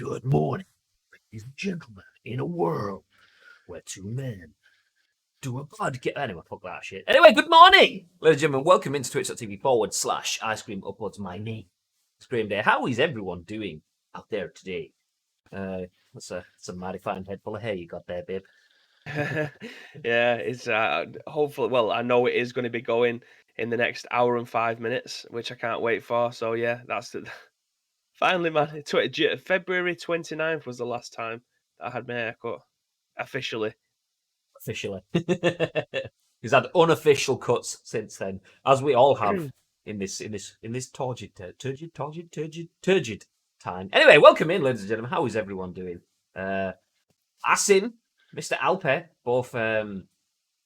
Good morning, ladies and gentlemen. In a world where two men do a podcast. Anyway, fuck that shit. Anyway, good morning, ladies and gentlemen. Welcome into twitch.tv/ice cream uploads my name. It's Graham Day. How is everyone doing out there today? That's a mighty fine head full of hair you got there, babe. Yeah, it's hopefully. Well, I know it is going to be going in the next hour and 5 minutes, which I can't wait for. So yeah, that's the finally, man. February 29th was the last time that I had my haircut officially. Officially, he's had unofficial cuts since then, as we all have in this turgid time. Anyway, welcome in, ladies and gentlemen. How is everyone doing? Asin, Mr. Alpe, both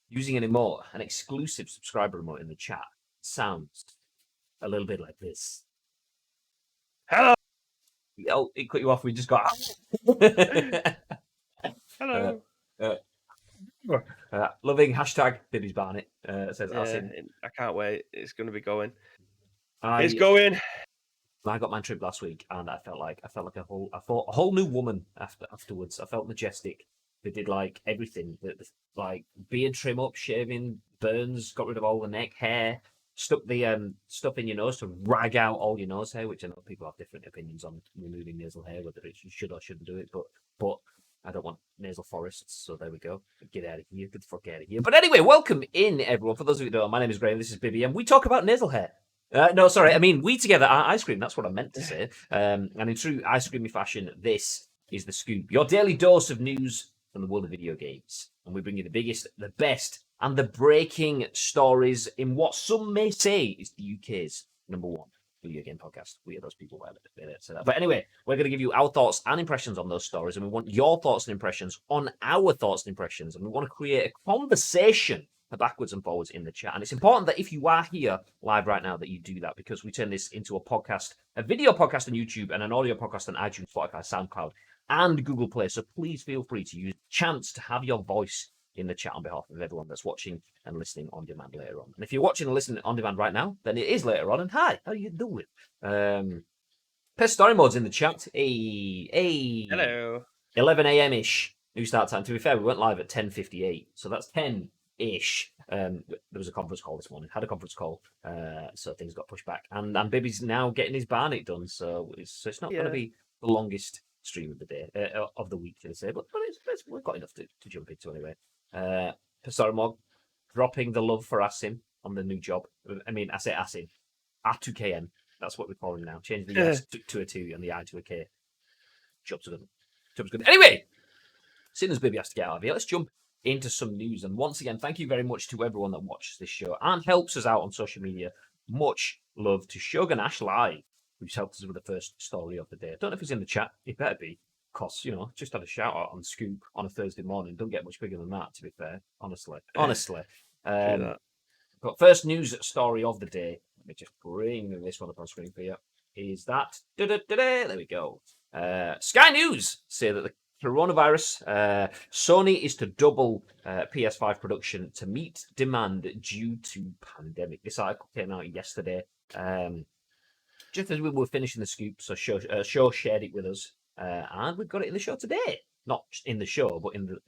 using an exclusive subscriber emote in the chat. Sounds a little bit like this. Hello. Oh, it cut you off. We just got. Hello. Loving hashtag Bibby's Barnet says Asin. I can't wait. It's going to be going. It's going. I got my trip last week, and I felt like a whole new woman afterwards. I felt majestic. They did like everything, like beard trim up, shaving, burns, got rid of all the neck hair, stuck the stuff in your nose to rag out all your nose hair, which I know people have different opinions on removing nasal hair, whether you should or shouldn't do it, but I don't want nasal forests, so there we go. Get out of here, get the fuck out of here. But anyway, welcome in, everyone. For those of you who don't know, my name is Graham, this is Bibby, and we talk about nasal hair. No, sorry, I mean, we together are ice cream, that's what I meant to say. And in true ice creamy fashion, this is The Scoop, your daily dose of news from the world of video games. And we bring you the biggest, the best, and the breaking stories in what some may say is the UK's #1 video game podcast. We are those people where they say that. But anyway, we're going to give you our thoughts and impressions on those stories, and we want your thoughts and impressions on our thoughts and impressions, and we want to create a conversation backwards and forwards in the chat. And it's important that if you are here live right now that you do that, because we turn this into a podcast, a video podcast on YouTube and an audio podcast on iTunes, Spotify, SoundCloud, and Google Play. So please feel free to use the chance to have your voice in the chat on behalf of everyone that's watching and listening on demand later on. And if you're watching and listening on demand right now, then it is later on. And hi, how are you doing? Pest Story Mode's in the chat. Hey. Hello. 11 a.m.-ish. New start time. To be fair, we went live at 10:58. So that's 10-ish. There was a conference call this morning. Had a conference call, so things got pushed back. And Bibby's now getting his Barnet done, so it's not going to be the longest stream of the day of the week, should I say? But we've got enough to jump into anyway. Pastormog dropping the love for Asim on the new job. I mean, I say Asim, R2KM. That's what we call him now. Change the S to a 2 and the I to a K. Job's good. Anyway, seeing as Bibby has to get out of here, let's jump into some news. And once again, thank you very much to everyone that watches this show and helps us out on social media. Much love to ShogunAsh Live, who's helped us with the first story of the day. I don't know if he's in the chat. It better be, because, just had a shout out on Scoop on a Thursday morning. Don't get much bigger than that, to be fair. Honestly. But first news story of the day, let me just bring this one up on screen for you, is that, there we go. Sky News say that the coronavirus, Sony is to double PS5 production to meet demand due to pandemic. This article came out yesterday, just as we were finishing the Scoop. So show shared it with us, and we've got it in the show today. Not in the show, but in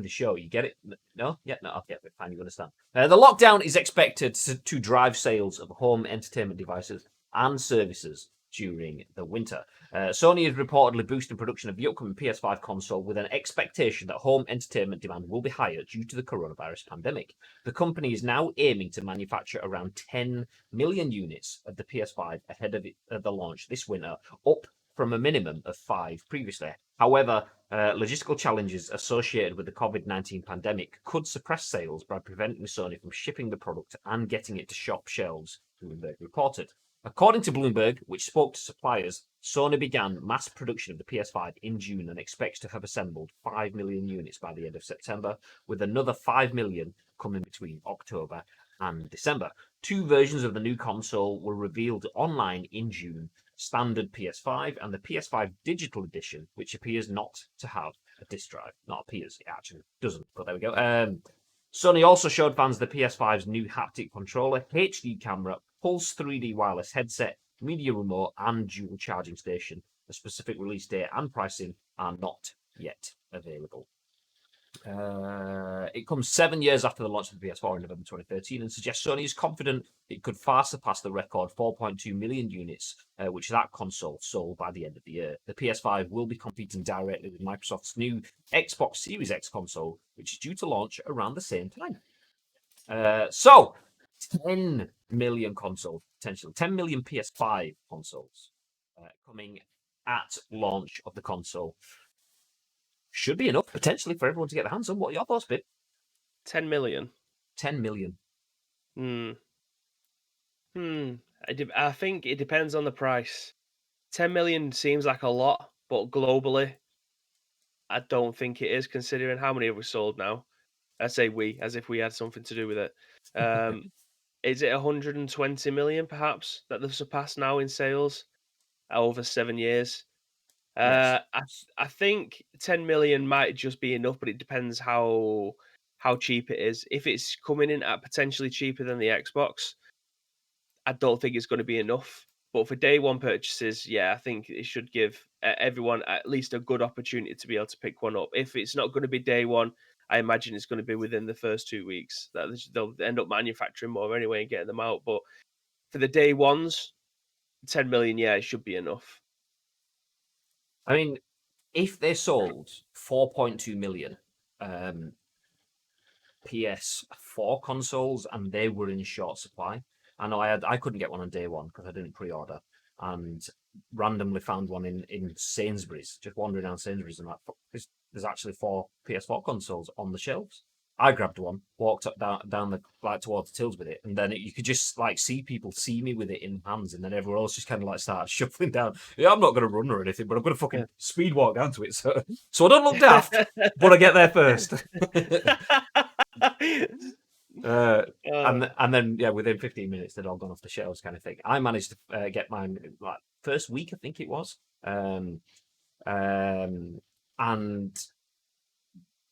the show. You get it? No? Yeah, no. Okay, fine. You understand. The lockdown is expected to drive sales of home entertainment devices and services during the winter. Sony is reportedly boosting production of the upcoming PS5 console with an expectation that home entertainment demand will be higher due to the coronavirus pandemic. The company is now aiming to manufacture around 10 million units of the PS5 ahead of the launch this winter, up from a minimum of 5 previously. However, logistical challenges associated with the COVID-19 pandemic could suppress sales by preventing Sony from shipping the product and getting it to shop shelves, Bloomberg reported. According to Bloomberg, which spoke to suppliers, Sony began mass production of the PS5 in June and expects to have assembled 5 million units by the end of September, with another 5 million coming between October and December. 2 versions of the new console were revealed online in June, standard PS5 and the PS5 Digital Edition, which appears not to have a disk drive. Not appears, it actually doesn't, but there we go. Sony also showed fans the PS5's new haptic controller, HD camera, Pulse 3D wireless headset, media remote, and dual charging station. The specific release date and pricing are not yet available. It comes 7 years after the launch of the PS4 in November 2013 and suggests Sony is confident it could far surpass the record 4.2 million units, which that console sold by the end of the year. The PS5 will be competing directly with Microsoft's new Xbox Series X console, which is due to launch around the same time. So, 10 million consoles, potentially 10 million PS5 consoles coming at launch of the console. Should be enough, potentially, for everyone to get their hands on. What are your thoughts, Bib? 10 million. 10 million. I think it depends on the price. 10 million seems like a lot, but globally, I don't think it is, considering how many have we sold now. I say we, as if we had something to do with it. Is it 120 million, perhaps, that they've surpassed now in sales over 7 years? Yes. I think 10 million might just be enough, but it depends how cheap it is. If it's coming in at potentially cheaper than the Xbox, I don't think it's going to be enough. But for day one purchases, yeah, I think it should give everyone at least a good opportunity to be able to pick one up. If it's not going to be day one, I imagine it's going to be within the first 2 weeks. That they'll end up manufacturing more anyway and getting them out. But for the day ones, 10 million, yeah, it should be enough. I mean, if they sold 4.2 million PS4 consoles and they were in short supply, I know I couldn't get one on day one because I didn't pre-order, and randomly found one in Sainsbury's, just wandering down Sainsbury's, and there's actually 4 PS4 consoles on the shelves. I grabbed one, walked up down the towards the tills with it, and then you could just see people see me with it in hands, and then everyone else just kind of started shuffling down. Yeah, I'm not going to run or anything, but I'm going to fucking speed walk down to it, so I don't look daft, but I get there first. And then within 15 minutes they'd all gone off the shelves, kind of thing. I managed to get mine first week, I think it was, and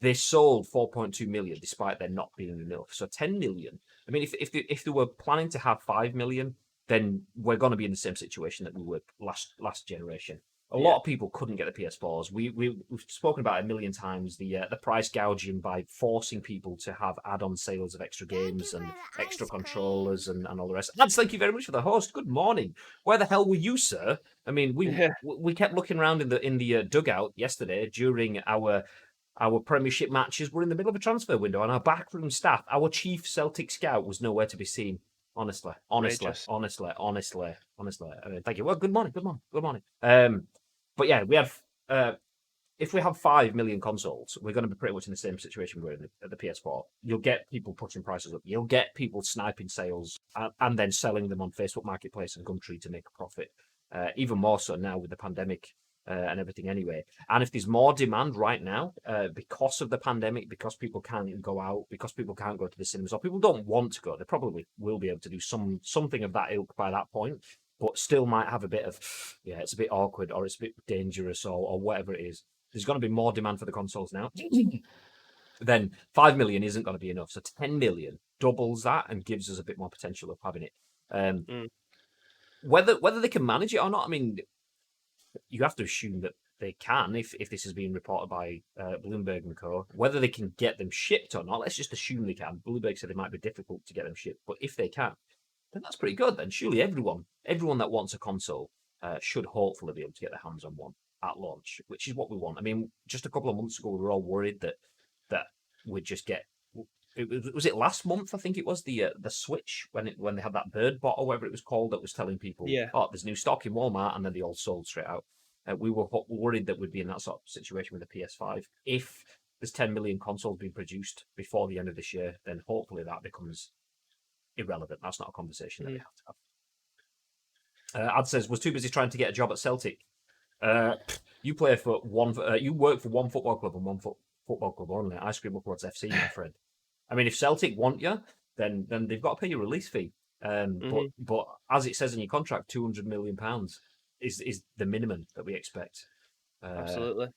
they sold 4.2 million despite there not being enough. So 10 million. I mean, if they were planning to have 5 million, then we're going to be in the same situation that we were last generation. A lot of people couldn't get the PS4s. We've spoken about it a million times, the price gouging by forcing people to have add-on sales of extra games and extra controllers and all the rest. Lads, thank you very much for the host. Good morning. Where the hell were you, sir? I mean, we kept looking around in the dugout yesterday during our Premiership matches. Were in the middle of a transfer window, and our backroom staff, our chief Celtic scout, was nowhere to be seen. Honestly. I mean, thank you. Well, good morning. But yeah, we have. If we have 5 million consoles, we're going to be pretty much in the same situation we're in at the PS4. You'll get people pushing prices up. You'll get people sniping sales and then selling them on Facebook Marketplace and Gumtree to make a profit. Even more so now with the pandemic and everything anyway. And if there's more demand right now because of the pandemic, because people can't go out, because people can't go to the cinemas, or people don't want to go, they probably will be able to do something of that ilk by that point, but still might have a bit of, it's a bit awkward or it's a bit dangerous or whatever it is. There's going to be more demand for the consoles now. Then 5 million isn't going to be enough. So 10 million doubles that and gives us a bit more potential of having it. Whether they can manage it or not, I mean, you have to assume that they can if this is being reported by Bloomberg and co. Whether they can get them shipped or not, let's just assume they can. Bloomberg said it might be difficult to get them shipped, but if they can, then that's pretty good. Then surely everyone that wants a console should hopefully be able to get their hands on one at launch, which is what we want. I mean, just a couple of months ago, we were all worried that we'd just get. Was it last month? I think it was the Switch when they had that bird bot or whatever it was called that was telling people, oh, there's new stock in Walmart, and then they all sold straight out. We were worried that we'd be in that sort of situation with the PS5. If there's 10 million consoles being produced before the end of this year, then hopefully that becomes irrelevant. That's not a conversation that we have to have. Ad says, was too busy trying to get a job at Celtic. You play for one. You work for one football club and one football club only. I scream upwards FC, my friend. I mean, if Celtic want you, then they've got to pay your release fee. But as it says in your contract, £200 million is the minimum that we expect. Absolutely.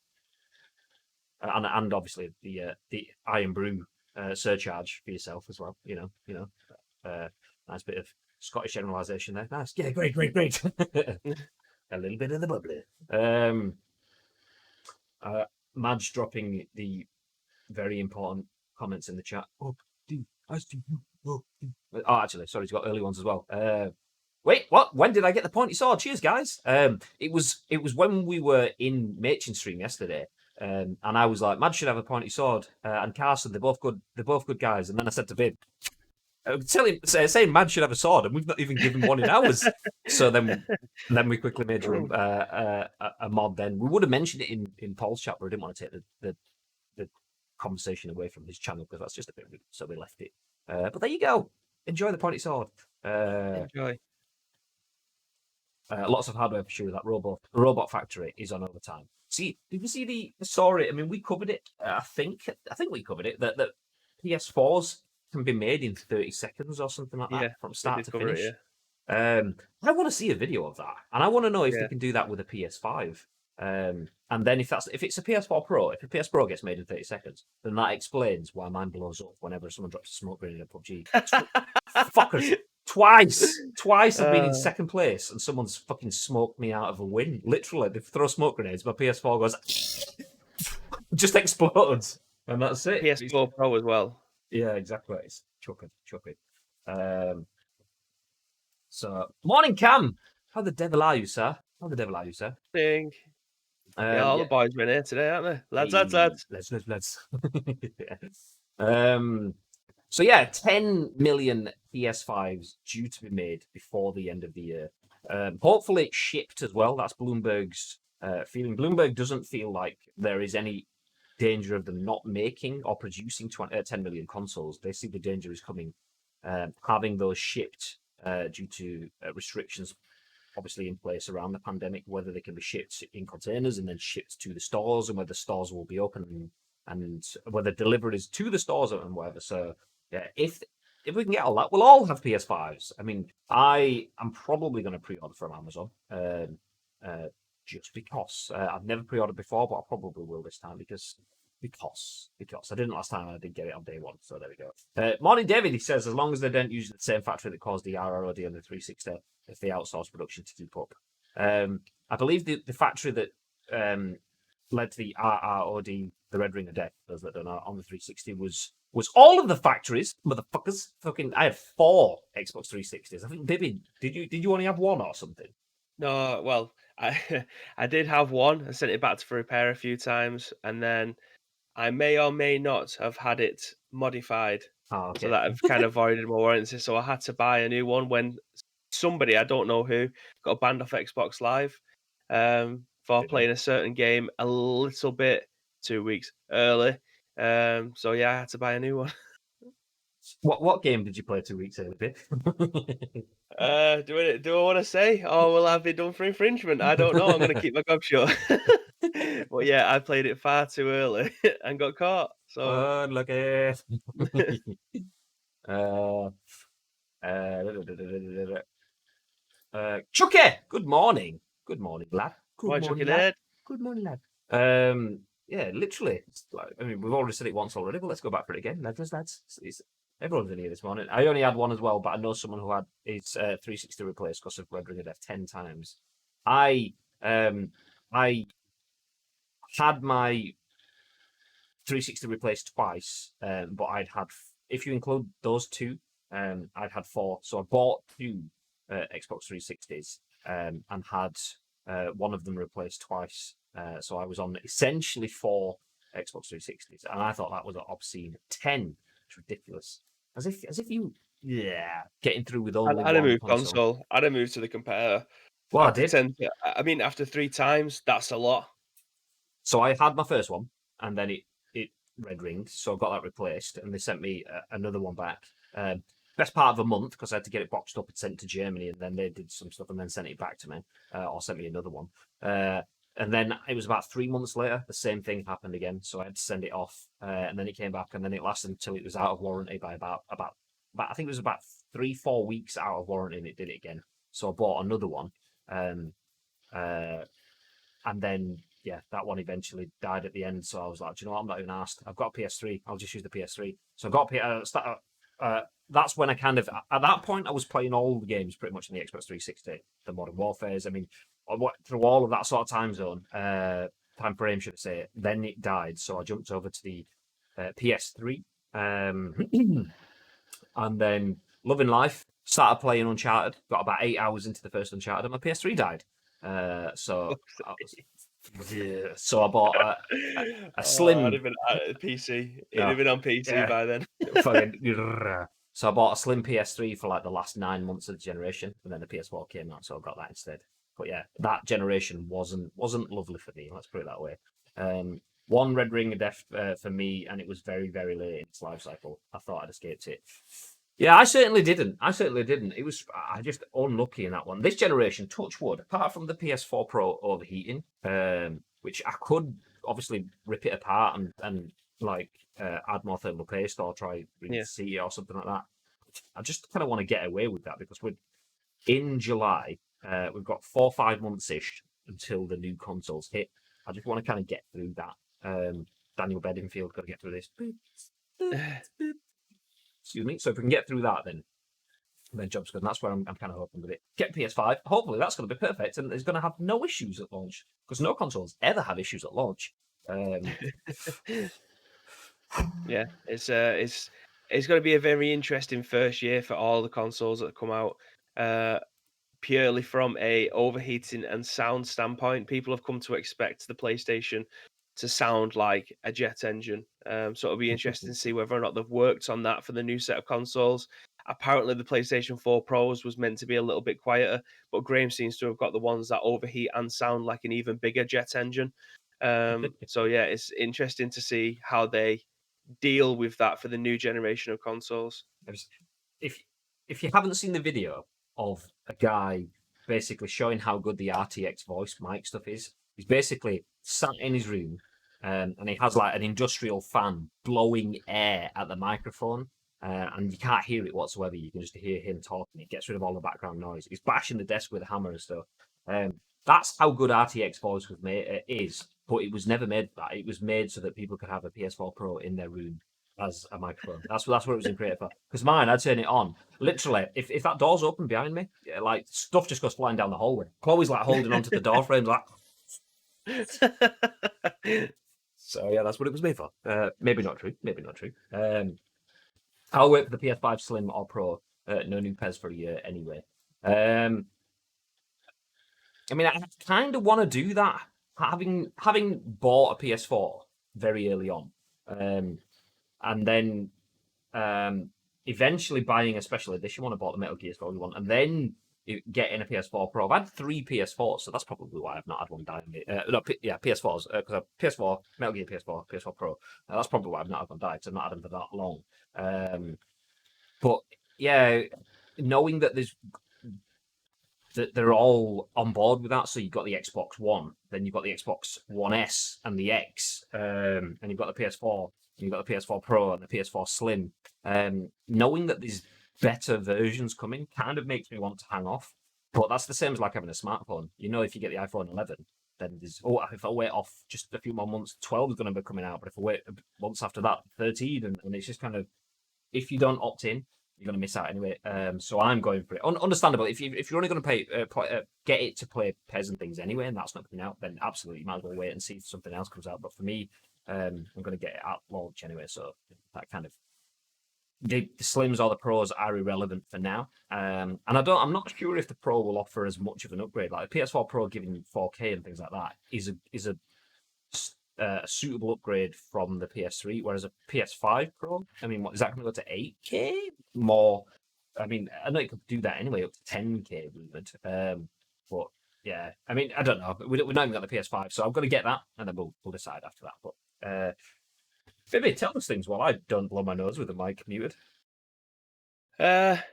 And obviously the Iron Brew surcharge for yourself as well. Nice bit of Scottish generalisation there. Nice. Yeah, great. A little bit of the bubbly. Madge dropping the very important comments in the chat. Oh, actually, sorry, he's got early ones as well. Wait, what? When did I get the pointy sword? Cheers, guys. It was when we were in Machin stream yesterday, and I was like, Madge should have a pointy sword, and Carson, they're both good guys. And then I said to Vin, saying Madge should have a sword, and we've not even given one in ours. So then we quickly made a mod. Then we would have mentioned it in Paul's chat, but I didn't want to take the conversation away from his channel because that's just a bit rude, so we left it. But there you go. Enjoy the pointy sword. Enjoy. Lots of hardware for sure. That robot factory is on overtime. See, did you see the story? I mean, we covered it. I think we covered it. That PS4s can be made in 30 seconds or something like that from start to finish. I want to see a video of that, and I want to know if they can do that with a PS5. And then if it's a PS4 Pro, if a PS Pro gets made in 30 seconds, then that explains why mine blows up whenever someone drops a smoke grenade in a PUBG. Fuckers. Twice I've been in second place and someone's fucking smoked me out of a win. Literally, they throw smoke grenades, my PS4 goes just explodes, and that's it. PS4 Pro as well. Yeah, exactly. It's chucking. So, morning, Cam. How the devil are you, sir? Think. All the boys are in here today, aren't they? Lads. Lads. So yeah, 10 million PS5s due to be made before the end of the year. Hopefully shipped as well. That's Bloomberg's feeling. Bloomberg doesn't feel like there is any danger of them not making or producing 10 million consoles. They see the danger is coming, having those shipped due to restrictions obviously in place around the pandemic, whether they can be shipped in containers and then shipped to the stores, and whether stores will be open and whether deliveries to the stores and whatever. So yeah, if we can get all that, we'll all have PS5s. I mean, I am probably going to pre-order from Amazon, just because I've never pre-ordered before, but I probably will this time because I didn't last time. I did get it on day one, so there we go. Morning, David. He says as long as they don't use the same factory that caused the RROD on the 360, if they outsource production to keep up. I believe the factory that led to the RROD, the Red Ring of Death, those that don't know, on the 360 was all of the factories, motherfuckers. Fucking, I had 4 Xbox 360s. I think, Bibi, did you only have 1 or something? No, well, I did have 1. I sent it back for repair a few times, and then I may or may not have had it modified so that I've kind of avoided my warranty. So I had to buy a new one when somebody, I don't know who, got banned off Xbox Live for playing a certain game a little bit 2 weeks early. So yeah, I had to buy a new one. What game did you play 2 weeks early, Biff? Do I want to say? Or will I be done for infringement? I don't know. I'm going to keep my gob shut. But yeah, I played it far too early and got caught. So unlucky. Chucky, good morning, lad. Good morning, lad. Yeah, literally. I mean, we've already said it once already, but let's go back for it again. Lads. Everyone's in here this morning. I only had 1 as well, but I know someone who had his 360 replaced because of Red Ring of Death 10 times. I had my 360 replaced twice, but I'd had, if you include those 2, I'd had 4. So I bought 2 Xbox 360s and had one of them replaced twice. So I was on essentially 4 Xbox 360s, and I thought that was obscene. 10, it's ridiculous. As if you, getting through with only I'd have one moved console. I'd have moved to the compare. Well, I did. I mean, after 3 times, that's a lot. So I had my first one, and then it red ringed, so I got that replaced, and they sent me another one back. Best part of a month because I had to get it boxed up and sent to Germany, and then they did some stuff and then sent it back to me, or sent me another one. And then it was about 3 months later, the same thing happened again, so I had to send it off, and then it came back, and then it lasted until it was out of warranty by about I think it was about 3-4 weeks out of warranty, and it did it again. So I bought another one, and then that one eventually died at the end. So I was like, do you know what? I'm not even asked. I've got a PS3. I'll just use the PS3. So I got that's when I kind of, at that point, I was playing all the games pretty much in the Xbox 360, the Modern Warfares. I mean, through all of that sort of time zone, time frame, should I say. Then it died, so I jumped over to the PS3, and then loving life. Started playing Uncharted. Got about 8 hours into the first Uncharted, and my PS3 died. So I was, yeah, so I bought a I'd slim. have been PC. It'd Oh, have been on PC yeah, by then. fucking. So I bought a slim PS3 for like the last 9 months of the generation, and then the PS4 came out, so I got that instead. But yeah, that generation wasn't lovely for me. Let's put it that way. One Red Ring of Death for me, and it was very very late in its life cycle. I thought I'd escaped it. Yeah, I certainly didn't. It was I just unlucky in that one. This generation, touch wood, apart from the PS4 Pro overheating, which I could obviously rip it apart and like add more thermal paste or try Yeah. reseat it or something like that. I just kind of want to get away with that because we're in July. We've got 4 or 5 months ish until the new consoles hit. I just want to kind of get through that. Daniel Bedingfield got to get through this. Excuse me. So if we can get through that, then job's good. And that's where I'm kind of hoping with it. Get PS5. Hopefully that's going to be perfect, and it's going to have no issues at launch because no consoles ever have issues at launch. Yeah, it's going to be a very interesting first year for all the consoles that come out. Purely from a overheating and sound standpoint, people have come to expect the PlayStation to sound like a jet engine. So it'll be interesting to see whether or not they've worked on that for the new set of consoles. Apparently, the PlayStation 4 Pros was meant to be a little bit quieter, but Graham seems to have got the ones that overheat and sound like an even bigger jet engine. So yeah, it's interesting to see how they deal with that for the new generation of consoles. if if you haven't seen the video of a guy basically showing how good the RTX voice mic stuff is, he's basically sat in his room, and he has like an industrial fan blowing air at the microphone, and you can't hear it whatsoever. You can just hear him talking. It gets rid of all the background noise. He's bashing the desk with a hammer and stuff. That's how good RTX voice was made is, but it was never made that. It was made so that people could have a PS4 Pro in their room as a microphone. That's what it was created for. Because mine, I'd turn it on. Literally, if that door's open behind me, yeah, like stuff just goes flying down the hallway. Chloe's like holding onto the door frame, like. So yeah, that's what it was made for. Maybe not true. Maybe not true. I'll wait for the PS5 Slim or Pro. No new PES for a year anyway. I mean, I kind of want to do that, having bought a PS4 very early on, and then eventually buying a special edition one. I bought the Metal Gear Solid one, and then getting a PS4 Pro. I've had 3 PS4s, so that's probably why I've not had one die on me. PS4s, because PS4, Metal Gear PS4, PS4 Pro. That's probably why I've not had one die, because I've not had them for that long. But yeah, knowing that they're all on board with that. So you've got the Xbox One, then you've got the Xbox One S and the X, and you've got the PS4, you've got the PS4 Pro and the PS4 Slim. Knowing that there's better versions coming kind of makes me want to hang off. But that's the same as like having a smartphone. You know, if you get the iPhone 11, then if I wait off just a few more months, 12 is going to be coming out. But if I wait months after that, 13, and it's just kind of, if you don't opt in, you're going to miss out anyway. So I'm going for it. Understandable. If you're only going to get it to play PES and things anyway, and that's not coming out, then absolutely you might as well wait and see if something else comes out. But for me, I'm going to get it at launch anyway. So that kind of the Slims or the Pros are irrelevant for now. And I'm not sure if the Pro will offer as much of an upgrade. Like the PS4 Pro giving 4K and things like that is a suitable upgrade from the PS3, whereas a PS5 Pro, I mean, what is that going to go to 8K? More, I mean, I know you could do that anyway, up to 10K movement. But yeah, I mean, I don't know. We're not even got the PS5, so I'm going to get that, and then we'll decide after that. But maybe tell us things while I don't blow my nose with the mic muted.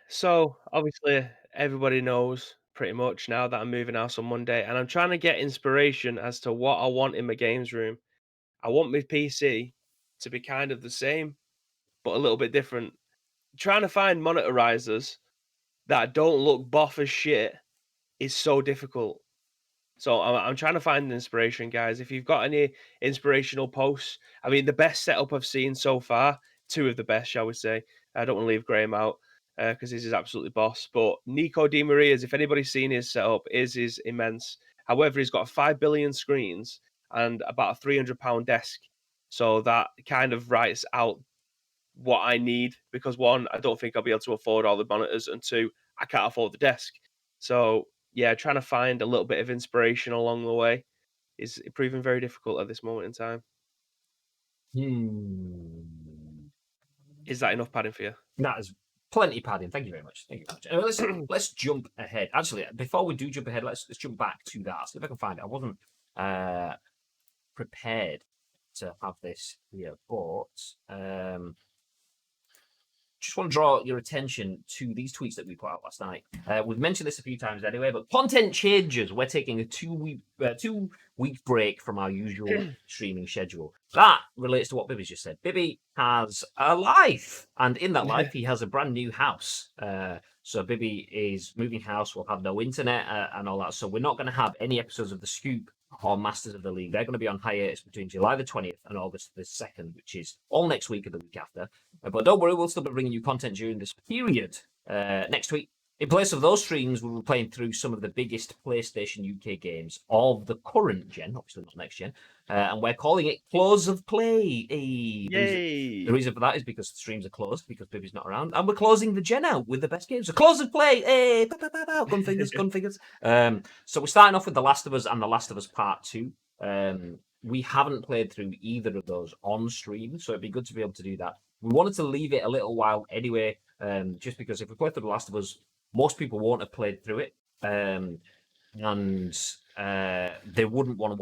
So obviously everybody knows pretty much now that I'm moving house on Monday, and I'm trying to get inspiration as to what I want in my games room. I want my PC to be kind of the same, but a little bit different. Trying to find monitorizers that don't look boff as shit is so difficult. So I'm trying to find inspiration, guys. If you've got any inspirational posts, I mean, the best setup I've seen so far, two of the best, shall we say. I don't want to leave Graham out because this is absolutely boss. But Nico Di Maria's, if anybody's seen his setup, is immense. However, he's got 5 billion screens and about a £300 desk. So that kind of writes out what I need, because one, I don't think I'll be able to afford all the monitors, and two, I can't afford the desk. So yeah, trying to find a little bit of inspiration along the way is proving very difficult at this moment in time. Is that enough padding for you? That is plenty padding. Thank you very much. Thank you very much. Let's jump ahead. Actually, before we do jump ahead, let's jump back to that. See if I can find it. I wasn't prepared to have this here, but just want to draw your attention to these tweets that we put out last night. We've mentioned this a few times anyway, but content changes. We're taking a two-week break from our usual streaming schedule. That relates to what Bibby's just said. Bibby has a life, and in that life, he has a brand new house. So Bibby is moving house. We'll have no internet and all that. So we're not going to have any episodes of The Scoop or Masters of the League. They're going to be on hiatus between July the 20th and August the 2nd, which is all next week or the week after. But don't worry, we'll still be bringing you content during this period. Next week, in place of those streams, we'll be playing through some of the biggest PlayStation UK games of the current gen, obviously not next gen, and we're calling it Close of Play. Yay! The reason for that is because the streams are closed, because Bibby's not around, and we're closing the gen out with the best games. So Close of Play, hey, gun fingers, gun fingers. So we're starting off with The Last of Us and The Last of Us Part 2. We haven't played through either of those on stream, so it'd be good to be able to do that. We wanted to leave it a little while anyway, just because if we play through The Last of Us, most people won't have played through it, and they wouldn't want to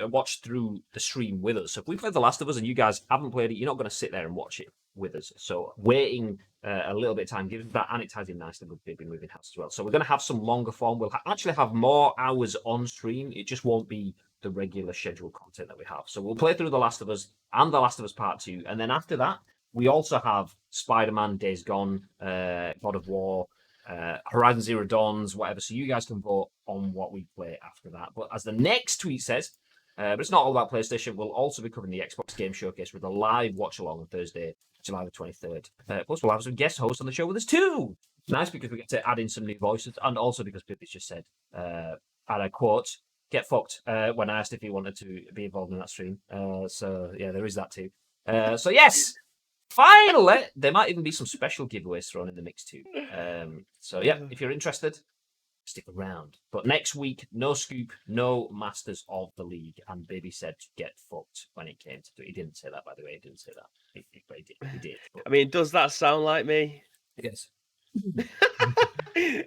watch through the stream with us. So if we play The Last of Us and you guys haven't played it, you're not going to sit there and watch it with us. So waiting a little bit of time gives that, and it ties in nicely with Bibby moving house as well. So we're going to have some longer form. We'll actually have more hours on stream. It just won't be the regular scheduled content that we have. So we'll play through The Last of Us and The Last of Us Part 2, and then after that, we also have Spider-Man, Days Gone, God of War, Horizon Zero Dawns, whatever. So you guys can vote on what we play after that. But as the next tweet says, but it's not all about PlayStation, we'll also be covering the Xbox Game Showcase with a live watch-along on Thursday, July the 23rd. Plus, we'll have some guest hosts on the show with us too. Nice, because we get to add in some new voices, and also because Pippi's just said, and I quote, "Get fucked," when I asked if he wanted to be involved in that stream. So yeah, there is that too. So yes, finally, there might even be some special giveaways thrown in the mix too. So yeah, if you're interested, stick around. But next week, no Scoop, no Masters of the League, and Baby said to get fucked when it came to it. He didn't say that, by the way. He didn't say that. But he did. But I mean, does that sound like me? yes.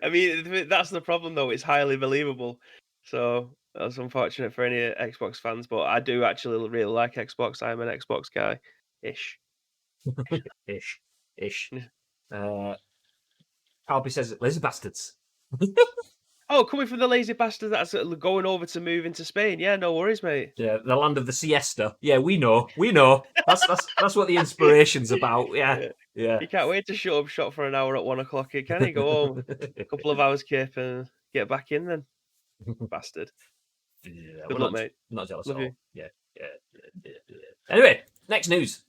I mean, that's the problem, though. It's highly believable. So that's unfortunate for any Xbox fans, but I do actually really like Xbox. I'm an Xbox guy, ish. Ish. Alby says, lazy bastards. Oh, coming from the lazy bastard that's going over to move into Spain. Yeah, no worries, mate. Yeah, the land of the siesta. Yeah, we know. That's what the inspiration's about. Yeah. You can't wait to shut up shop for an hour at 1 o'clock. Can he go home? A couple of hours, Kip, and get back in then. Bastard. Yeah, Good luck, mate. Not jealous Love at all. you. Yeah. Anyway, next news.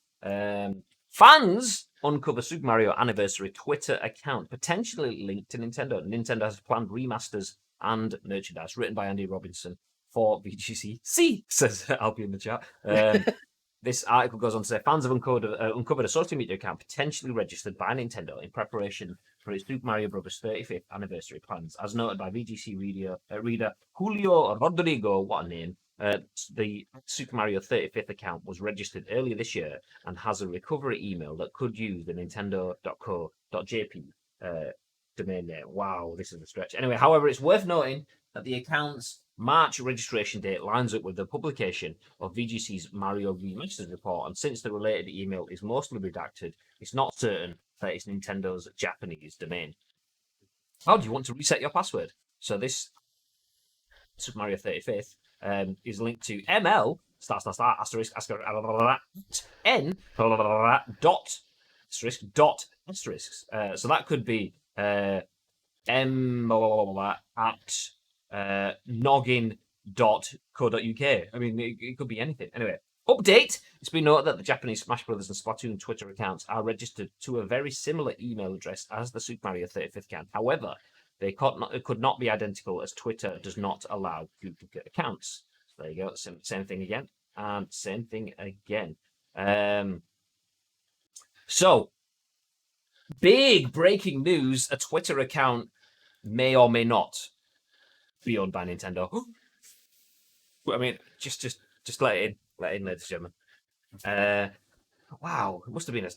Fans uncover Super Mario Anniversary Twitter account potentially linked to Nintendo. Nintendo has planned remasters and merchandise written by Andy Robinson for VGC. See, says Alpi in the chat. This article goes on to say fans have uncovered a social media account potentially registered by Nintendo in preparation for its Super Mario Bros. 35th anniversary plans. As noted by VGC reader Julio Rodrigo, what a name, the Super Mario 35th account was registered earlier this year and has a recovery email that could use the nintendo.co.jp domain name. Wow, this is a stretch. Anyway, however, it's worth noting that the account's March registration date lines up with the publication of VGC's Mario Remasters report, and since the related email is mostly redacted, it's not certain that it's Nintendo's Japanese domain. How do you want to reset your password? So this Super Mario 35th is linked to ML asterisk n dot asterisks. So that could be m at noggin.co.uk. I mean, it could be anything. Anyway, update. It's been noted that the Japanese Smash Brothers and Splatoon Twitter accounts are registered to a very similar email address as the Super Mario 35th account. However, They could not be identical as Twitter does not allow duplicate accounts. So there you go. Same thing again. And same thing again. So, big breaking news. A Twitter account may or may not be owned by Nintendo. I mean, just let it in. Let it in, ladies and gentlemen. Wow, it must have been a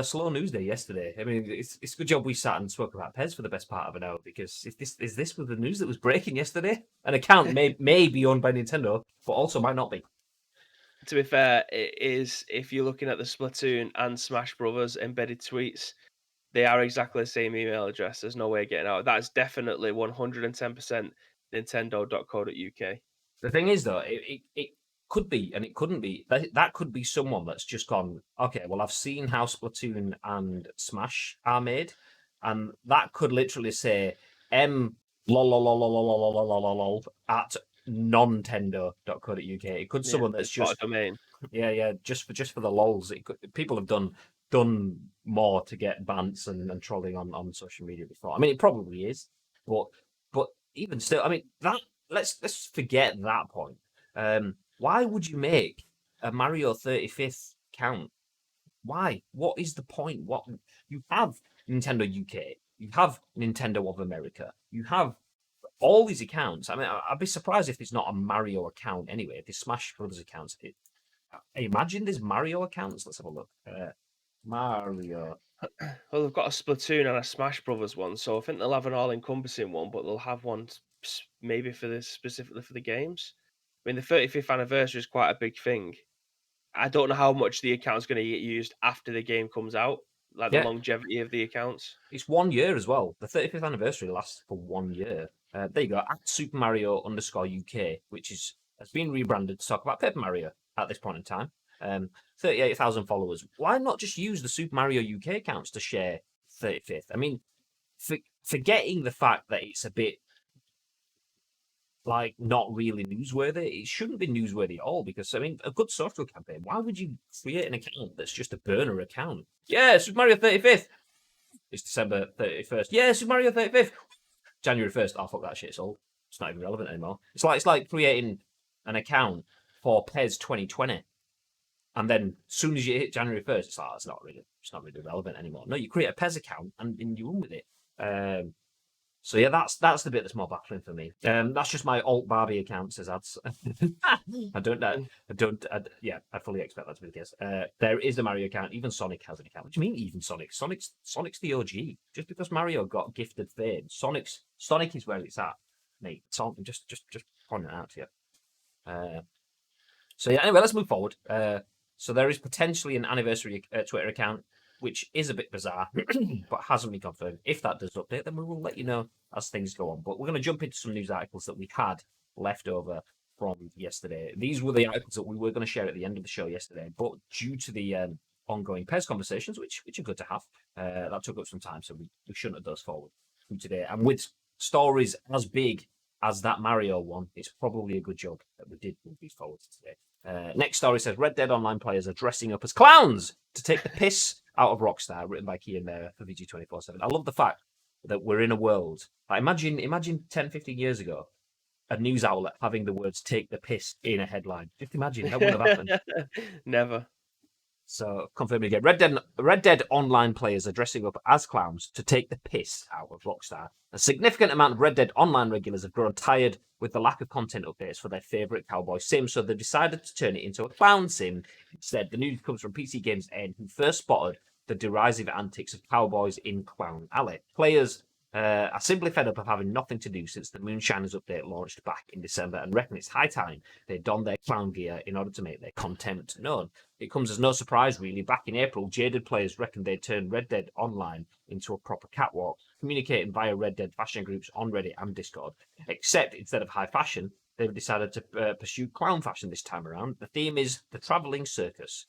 slow news day yesterday. I mean, it's a good job we sat and spoke about PES for the best part of an hour, because if this was the news that was breaking yesterday, an account may be owned by Nintendo, but also might not be. To be fair, it is, if you're looking at the Splatoon and Smash Brothers embedded tweets, they are exactly the same email address. There's no way of getting out. That's definitely 110% Nintendo.co.uk. The thing is, though, it could be and it couldn't be. That could be someone that's just gone, okay, well, I've seen how Splatoon and Smash are made, and that could literally say m lol lol lol lol lol lol lol lol lol at nontendo.co.uk. It could someone that's got a just domain. yeah, just for the lols. It could, people have done more to get bans and trolling on social media before. I mean, it probably is, but even still, I mean, that let's forget that point. Why would you make a Mario 35th count? Why? What is the point? What, you have Nintendo UK, you have Nintendo of America, you have all these accounts. I mean, I'd be surprised if there's not a Mario account anyway. If there's Smash Brothers accounts, imagine there's Mario accounts. Let's have a look. Mario. Well, they've got a Splatoon and a Smash Brothers one, so I think they'll have an all-encompassing one, but they'll have one maybe for this specifically for the games. I mean, the 35th anniversary is quite a big thing. I don't know how much the account's going to get used after the game comes out, like the Yeah, longevity of the accounts. it's 1 year as well. The 35th anniversary lasts for 1 year. There you go. At Super Mario _UK, which has been rebranded to talk about Paper Mario at this point in time. 38,000 followers. Why not just use the Super Mario UK accounts to share 35th? I mean, forgetting the fact that it's a bit like not really newsworthy. It shouldn't be newsworthy at all, because I mean, a good social campaign. Why would you create an account that's just a burner account? Yeah, Super Mario 35th. It's December 31st. Yeah, Super Mario 35th. January 1st. Oh, fuck that shit. It's old. It's not even relevant anymore. It's like creating an account for PES 2020, and then as soon as you hit January 1st, it's like, it's not really relevant anymore. No, you create a PES account and you run with it. So yeah, that's the bit that's more baffling for me. That's just my alt Barbie account, says ads. I fully expect that to be the case. There is a Mario account. Even Sonic has an account. What do you mean, even Sonic? Sonic's the OG. Just because Mario got gifted fame, Sonic is where it's at, mate. Just pointing it out to you. So yeah, anyway, let's move forward. So there is potentially an anniversary Twitter account, which is a bit bizarre, but hasn't been confirmed. If that does update, then we will let you know as things go on. But we're going to jump into some news articles that we had left over from yesterday. These were the articles that we were going to share at the end of the show yesterday, but due to the ongoing PES conversations, which are good to have, that took up some time, so we shouldn't have those forward from today. And with stories as big as that Mario one, it's probably a good job that we did move these forward today. Next story says Red Dead Online players are dressing up as clowns to take the piss out of Rockstar, written by Cian Maher for VG247. I love the fact that we're in a world. Like, imagine 10, 15 years ago, a news outlet having the words "take the piss" in a headline. Just imagine, that wouldn't have happened. Never. So, confirming again, Red Dead Online players are dressing up as clowns to take the piss out of Rockstar. A significant amount of Red Dead Online regulars have grown tired with the lack of content updates for their favourite cowboy sim, so they've decided to turn it into a clown sim. Instead, the news comes from PC Games N, who first spotted the derisive antics of cowboys in Clown Alley. Players are simply fed up of having nothing to do since the Moonshiners update launched back in December, and reckon it's high time they don their clown gear in order to make their content known. It comes as no surprise, really. Back in April, jaded players reckoned they'd turn Red Dead Online into a proper catwalk, communicating via Red Dead fashion groups on Reddit and Discord. Except instead of high fashion, they've decided to pursue clown fashion this time around. The theme is the travelling circus.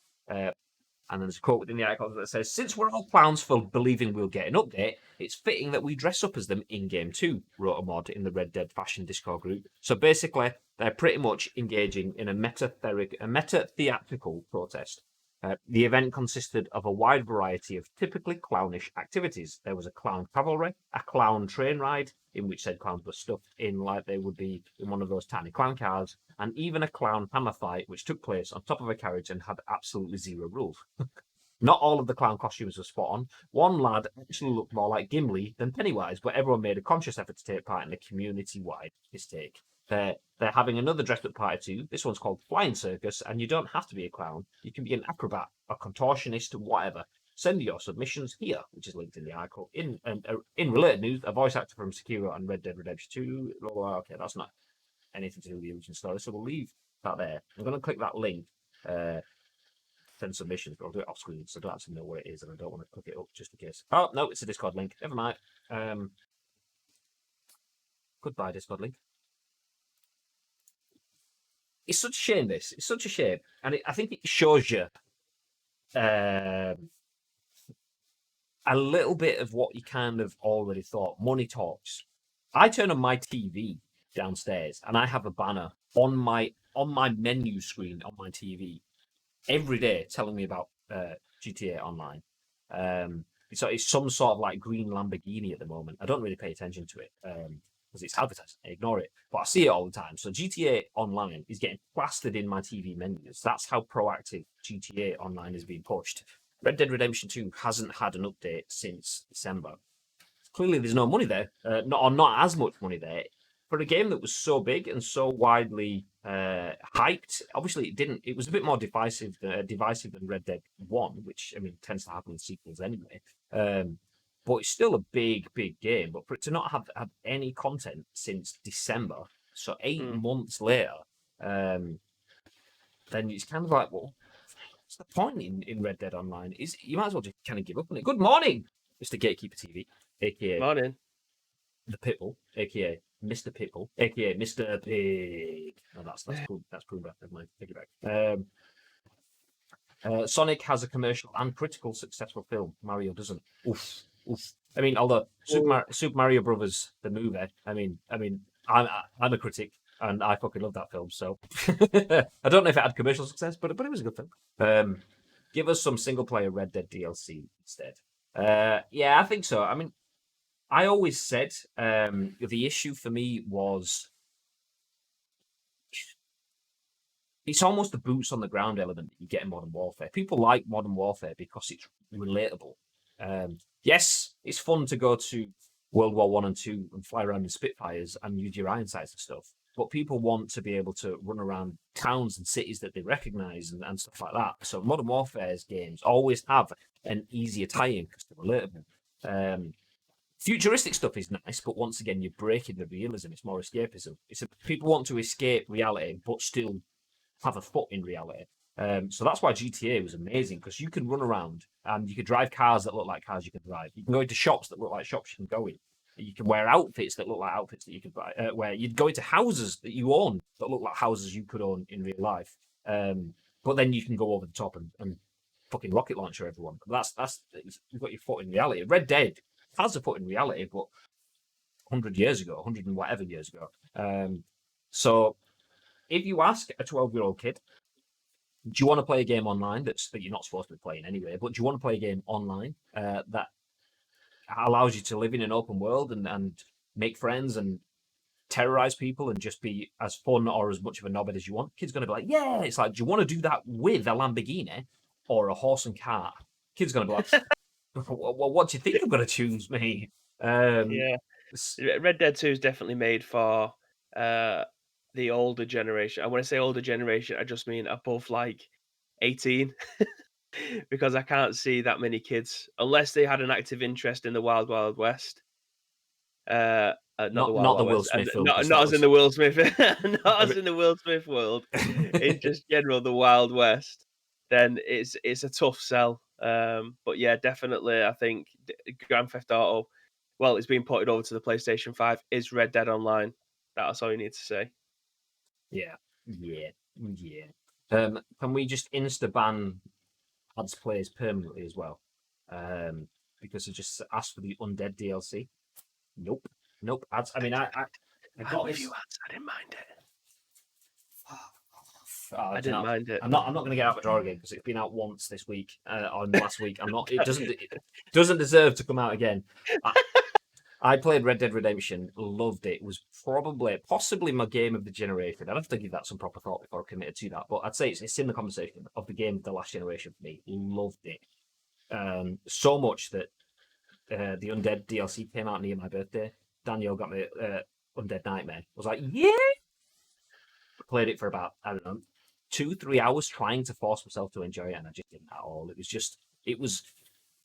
And there's a quote within the article that says, "Since we're all clowns for believing we'll get an update, it's fitting that we dress up as them in-game too," wrote a mod in the Red Dead Fashion Discord group. So basically, they're pretty much engaging in a meta-theatrical protest. The event consisted of a wide variety of typically clownish activities. There was a clown cavalry, a clown train ride, in which said clowns were stuffed in like they would be in one of those tiny clown cars, and even a clown hammer fight, which took place on top of a carriage and had absolutely zero rules. Not all of the clown costumes were spot on. One lad actually looked more like Gimli than Pennywise, but everyone made a conscious effort to take part in the community-wide mistake. They're having another dressed-up party too. This one's called Flying Circus, and you don't have to be a clown. You can be an acrobat, a contortionist, whatever. Send your submissions here, which is linked in the article. In related news, a voice actor from Sekiro and Red Dead Redemption 2. Okay, that's not anything to do with the original story, so we'll leave that there. I'm going to click that link. Send submissions, but I'll do it off screen, so I don't actually know where it is, and I don't want to click it up just in case. Oh no, it's a Discord link. Never mind. Goodbye, Discord link. It's such a shame. It's such a shame, and I think it shows you a little bit of what you kind of already thought. Money talks. I turn on my TV downstairs, and I have a banner on my menu screen on my TV every day telling me about GTA Online. So it's some sort of like green Lamborghini at the moment. I don't really pay attention to it because it's advertising. I ignore it, but I see it all the time. So GTA Online is getting plastered in my TV menus. That's how proactive GTA Online is being pushed. Red Dead Redemption 2 hasn't had an update since December. Clearly, there's no money there, not as much money there for a game that was so big and so widely hyped. Obviously, it didn't. It was a bit more divisive than Red Dead 1, which I mean tends to happen in sequels anyway. But it's still a big game. But for it to not have any content since December, so 8 months later, then it's kind of like, well, what's the point in Red Dead Online? Is you might as well just kind of give up on it. Good morning, Mr. Gatekeeper TV, aka Morning. the Pitbull, aka Mr. Pitbull, aka Mr. Pig. Oh, that's Pumbaa. Never mind. Take it back. Sonic has a commercial and critical successful film. Mario doesn't. Oof. I mean, although Super Mario Brothers the movie. I mean, I'm a critic and I fucking love that film. So I don't know if it had commercial success, but it was a good film. Give us some single player Red Dead DLC instead. Yeah, I think so. I mean, I always said the issue for me was it's almost the boots on the ground element that you get in Modern Warfare. People like Modern Warfare because it's relatable. Yes, it's fun to go to World War One and Two and fly around in Spitfires and use your iron sights and stuff. But people want to be able to run around towns and cities that they recognise and stuff like that. So Modern Warfare's games always have an easier tie-in because they're relatable. Futuristic stuff is nice, but once again, you're breaking the realism. It's more escapism. People want to escape reality, but still have a foot in reality. So that's why GTA was amazing because you can run around and you can drive cars that look like cars you can drive. You can go into shops that look like shops you can go in. You can wear outfits that look like outfits that you could buy. Where you'd go into houses that you own that look like houses you could own in real life. But then you can go over the top and fucking rocket launcher everyone. That's you've got your foot in reality. Red Dead has a foot in reality, but 100 years ago, 100 and whatever years ago. So if you ask a 12-year-old kid, do you want to play a game online that you're not supposed to be playing anyway, but do you want to play a game online that allows you to live in an open world and make friends and terrorize people and just be as fun or as much of a knobhead as you want? Kid's going to be like, yeah. It's like, do you want to do that with a Lamborghini or a horse and cart? Kid's going to be like, well, what do you think I'm going to choose, me? Yeah. Red Dead 2 is definitely made for the older generation. And when I say older generation, I just mean above like 18. Because I can't see that many kids, unless they had an active interest in the Wild Wild West. Not the Will Smith film. Not as in the Will Smith, not as in the Will Smith world. In just general, the Wild West. Then it's a tough sell. But yeah, definitely, I think Grand Theft Auto. Well, it's being ported over to the PlayStation 5. Is Red Dead Online? That's all you need to say. Yeah. Can we just insta ban ads plays permanently as well? Because I just asked for the Undead DLC. Nope. Ads. I mean, I got with this. you ads. I didn't mind it. I didn't mind it. I'm not going to get out my drawer again because it's been out once this week or last week. I'm not. It doesn't deserve to come out again. I played Red Dead Redemption, loved it. It was possibly my game of the generation. I'd have to give that some proper thought before I committed to that. But I'd say it's in the conversation of the game of the last generation for me. Loved it. So much that the Undead DLC came out near my birthday. Daniel got me Undead Nightmare. I was like, yeah! Played it for about, I don't know, 2-3 hours trying to force myself to enjoy it, and I just didn't at all.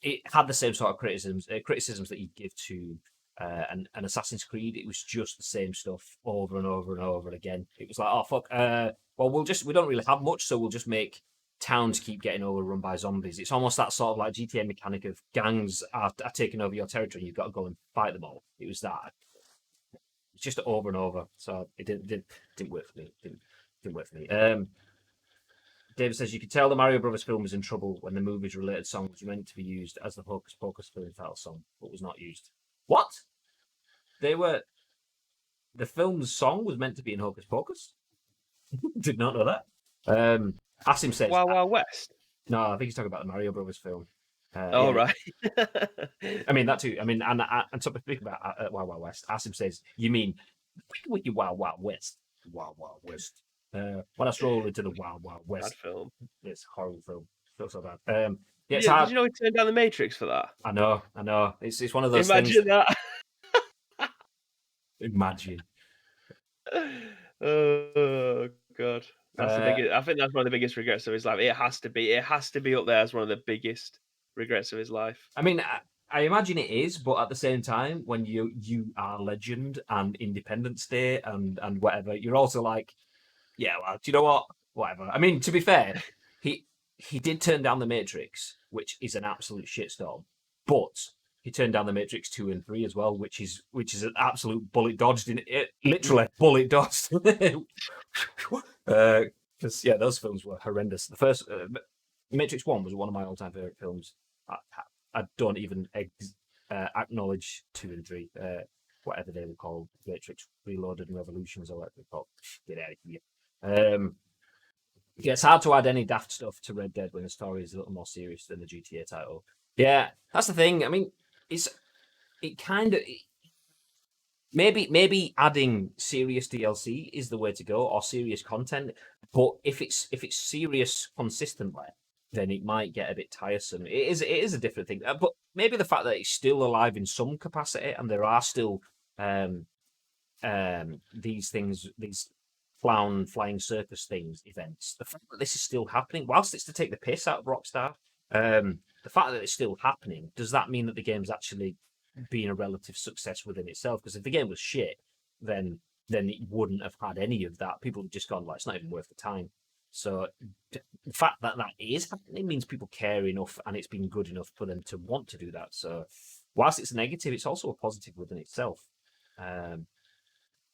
It had the same sort of criticisms that you give to an Assassin's Creed. It was just the same stuff over and over and over again. It was like, oh fuck, well we don't really have much, so we'll just make towns keep getting overrun by zombies. It's almost that sort of like GTA mechanic of gangs are taking over your territory and you've got to go and fight them all. It was that. It's just over and over. So it didn't work for me. Didn't work for me. David says you could tell the Mario Brothers film was in trouble when the movie's related song was meant to be used as the Hocus Pocus film title song, but was not used. What? The film's song was meant to be in Hocus Pocus? Did not know that. Asim says Wild Wild West. No, I think he's talking about the Mario Brothers film. Right. I mean that too. I mean, and to speak about Wild Wild West, Asim says you mean with your Wild Wild West, Wild Wild West. When I stroll into the Wild Wild West, Bad film. It's a horrible film. Feels so bad. Yeah, it's hard. did you know he turned down the Matrix for that? I know. It's one of those Imagine things. that. Imagine. Oh god, that's the biggest. I think that's one of the biggest regrets of his life. It has to be up there as one of the biggest regrets of his life. I mean, I imagine it is, but at the same time, when you are Legend and Independence Day and whatever, you're also like, yeah, well, do you know what? Whatever. I mean, to be fair, he did turn down the Matrix, which is an absolute shitstorm, but he turned down the Matrix 2 and 3 as well, which is an absolute bullet dodged in it. Literally bullet dodged. Because those films were horrendous. The first Matrix 1 was one of my all-time favorite films. I don't even acknowledge 2 and 3, whatever they were called, Matrix Reloaded and Revolutions or whatever they're called. Get out of here. It's hard to add any daft stuff to Red Dead when the story is a little more serious than the GTA title. Yeah, that's the thing. I mean, maybe adding serious DLC is the way to go, or serious content. But if it's serious consistently, then it might get a bit tiresome. It is a different thing. But maybe the fact that it's still alive in some capacity, and there are still these things, these flying circus events. The fact that this is still happening, whilst it's to take the piss out of Rockstar, the fact that it's still happening, does that mean that the game's actually been a relative success within itself? Because if the game was shit, then it wouldn't have had any of that. People have just gone, like, it's not even worth the time. So the fact that is happening means people care enough and it's been good enough for them to want to do that. So whilst it's negative, it's also a positive within itself.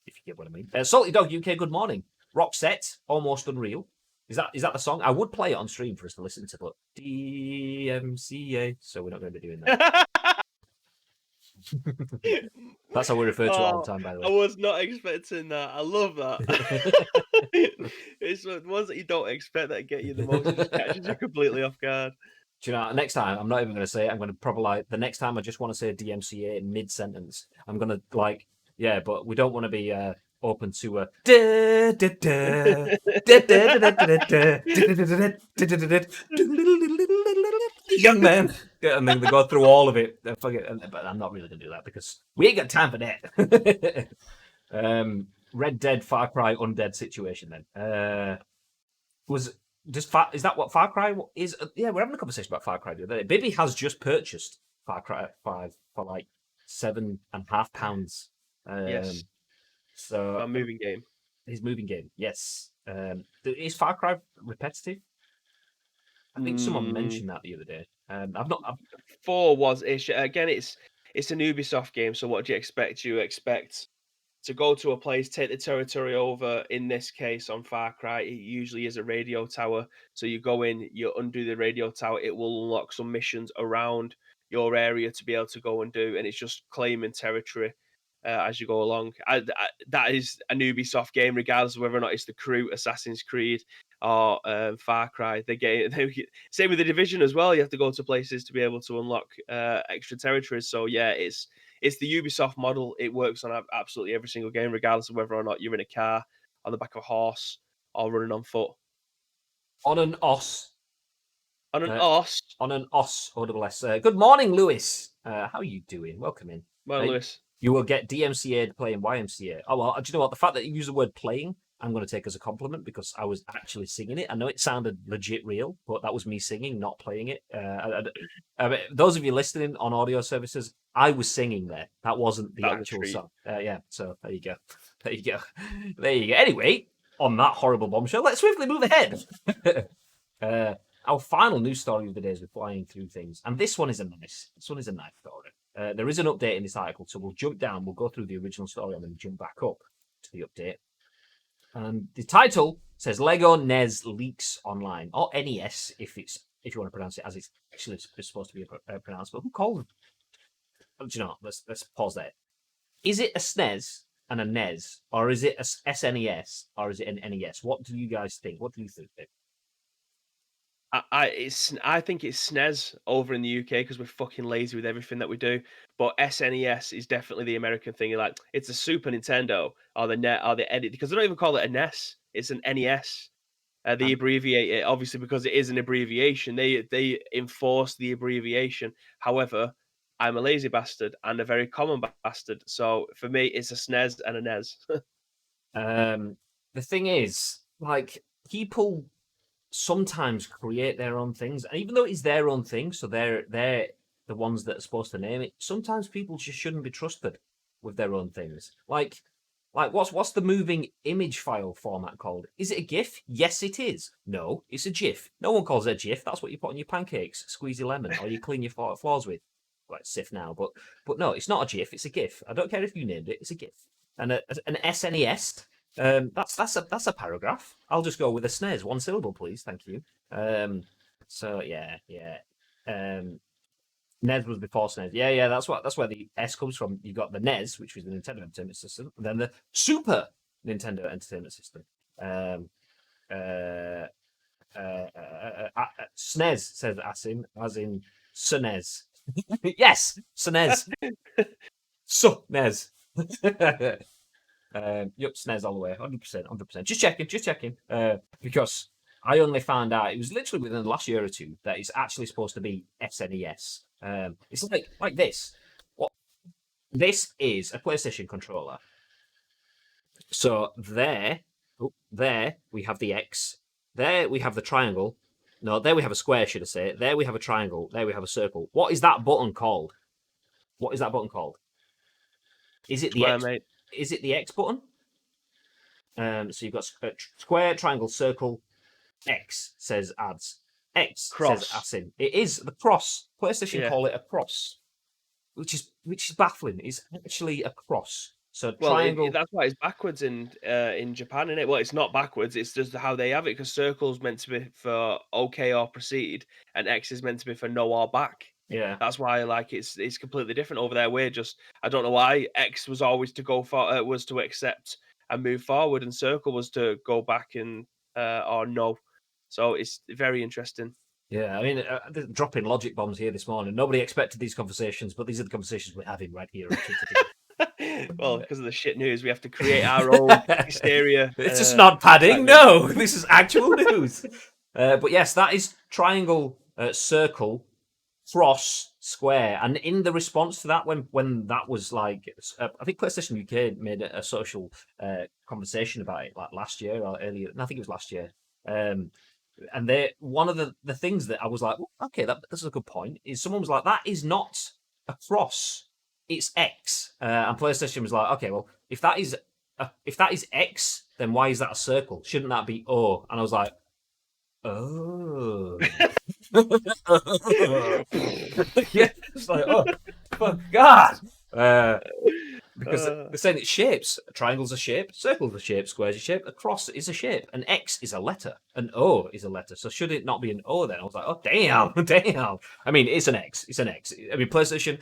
If you get what I mean. Salty Dog UK, good morning. Roxette, Almost Unreal. Is that the song? I would play it on stream for us to listen to, but DMCA. So we're not going to be doing that. That's how we refer to it all the time, by the way. I was not expecting that. I love that. It's the ones that you don't expect that get you the most. It just catches you completely off guard. Do you know, next time, I'm not even going to say it. I'm going to probably, the next time I just want to say DMCA mid-sentence. I'm going to, but we don't want to be open to a young man, and then they go through all of it. But I'm not really going to do that because we ain't got time for that. Red Dead, Far Cry, Undead situation. Then is that what Far Cry is? Yeah, we're having a conversation about Far Cry the other day. Bibby has just purchased Far Cry 5 for like £7.50. Yes. So a moving game. His moving game, yes. Is Far Cry repetitive? I think someone mentioned that the other day. I've not. 4 was ish. Again, it's an Ubisoft game, so what do you expect? You expect to go to a place, take the territory over. In this case, on Far Cry, it usually is a radio tower. So you go in, you undo the radio tower. It will unlock some missions around your area to be able to go and do, and it's just claiming territory as you go along. That is an Ubisoft game, regardless of whether or not it's the Crew, Assassin's Creed, or Far Cry. Same with the Division as well. You have to go to places to be able to unlock extra territories. So yeah, it's the Ubisoft model. It works on absolutely every single game, regardless of whether or not you're in a car, on the back of a horse, or running on foot. On an os. On an Uh, horse. on an os, O-double-S. Good morning, Lewis. How are you doing? Welcome in. Well, Lewis. You will get DMCA'd playing YMCA. Oh, well, do you know what? The fact that you use the word playing, I'm going to take as a compliment because I was actually singing it. I know it sounded legit real, but that was me singing, not playing it. Those of you listening on audio services, I was singing there. That wasn't the actual song. Yeah, so there you go. There you go. There you go. Anyway, on that horrible bombshell, let's swiftly move ahead. Our final news story of the day is we're flying through things. And this one is a nice story. There is an update in this article, so we'll jump down, we'll go through the original story and then jump back up to the update. And the title says Lego NES leaks online, or NES if you want to pronounce it as it's actually supposed to be pronounced. But who called it? Do you know? Let's pause there. Is it a SNES and a NES, or is it a SNES, or is it an NES? What do you guys think? What do you think? I think it's SNES over in the UK because we're fucking lazy with everything that we do. But SNES is definitely the American thing. You're like, it's a Super Nintendo or the net or the edit, because they don't even call it a NES. It's an NES. They abbreviate it obviously because it is an abbreviation. They enforce the abbreviation. However, I'm a lazy bastard and a very common bastard. So for me, it's a SNES and a NES. The thing is, like, people sometimes create their own things, and even though it's their own thing, so they're the ones that are supposed to name it, sometimes people just shouldn't be trusted with their own things. Like what's the moving image file format called? Is it a GIF? Yes, it is. No, it's a GIF. No one calls it a GIF. That's what you put on your pancakes, squeeze your lemon, or you clean your floors with. Well, it's SIF now, but no, it's not a GIF. It's a GIF. I don't care if you named it. It's a GIF. And an SNES. That's a paragraph. I'll just go with a SNES, one syllable, please. Thank you. So yeah. NES was before SNES. Yeah. That's where the S comes from. You got the NES, which was the Nintendo Entertainment System, and then the Super Nintendo Entertainment System. SNES says Asim, as in SNES. Yes, SNES. So NES. Yep, SNES all the way, 100%. Just checking. Because I only found out it was literally within the last year or two that it's actually supposed to be SNES. It's like this. What? This is a PlayStation controller. So there we have the X. There we have the triangle. No, there we have a square, should I say? There we have a triangle. There we have a circle. What is that button called? Is it the Square, X? mate. Is it the X button? So you've got square, triangle, circle. X says ads. X Cross. says Asim. It is the cross. PlayStation call it a cross, which is baffling. It's actually a cross. So triangle. That's why it's backwards in Japan, isn't it? Well, it's not backwards. It's just how they have it, because circle's meant to be for okay or proceed, and X is meant to be for no or back. Yeah, that's why it's completely different over there. We're just, I don't know why X was always to go for was to accept and move forward, and circle was to go back and or no. So it's very interesting. Yeah, I mean, dropping logic bombs here this morning. Nobody expected these conversations, but these are the conversations we're having right here. Well, because of the shit news, we have to create our own hysteria. It's just not padding. No, this is actual news. But yes, that is triangle, circle, cross, square. And in the response to that, when that was like, I think PlayStation UK made a social conversation about it like last year or earlier. I think it was last year. And one of the things that I was like, okay, that's a good point, is someone was like, that is not a cross, it's X. And PlayStation was like, okay, well, if that is X, then why is that a circle? Shouldn't that be O? And I was like, oh. Yeah, it's like, oh, fuck God. Because they're saying it's shapes. A triangle's a shape, circle's a shape, square's a shape, a cross is a shape, an X is a letter, an O is a letter. So should it not be an O then? I was like, oh, damn. I mean, it's an X. I mean, PlayStation,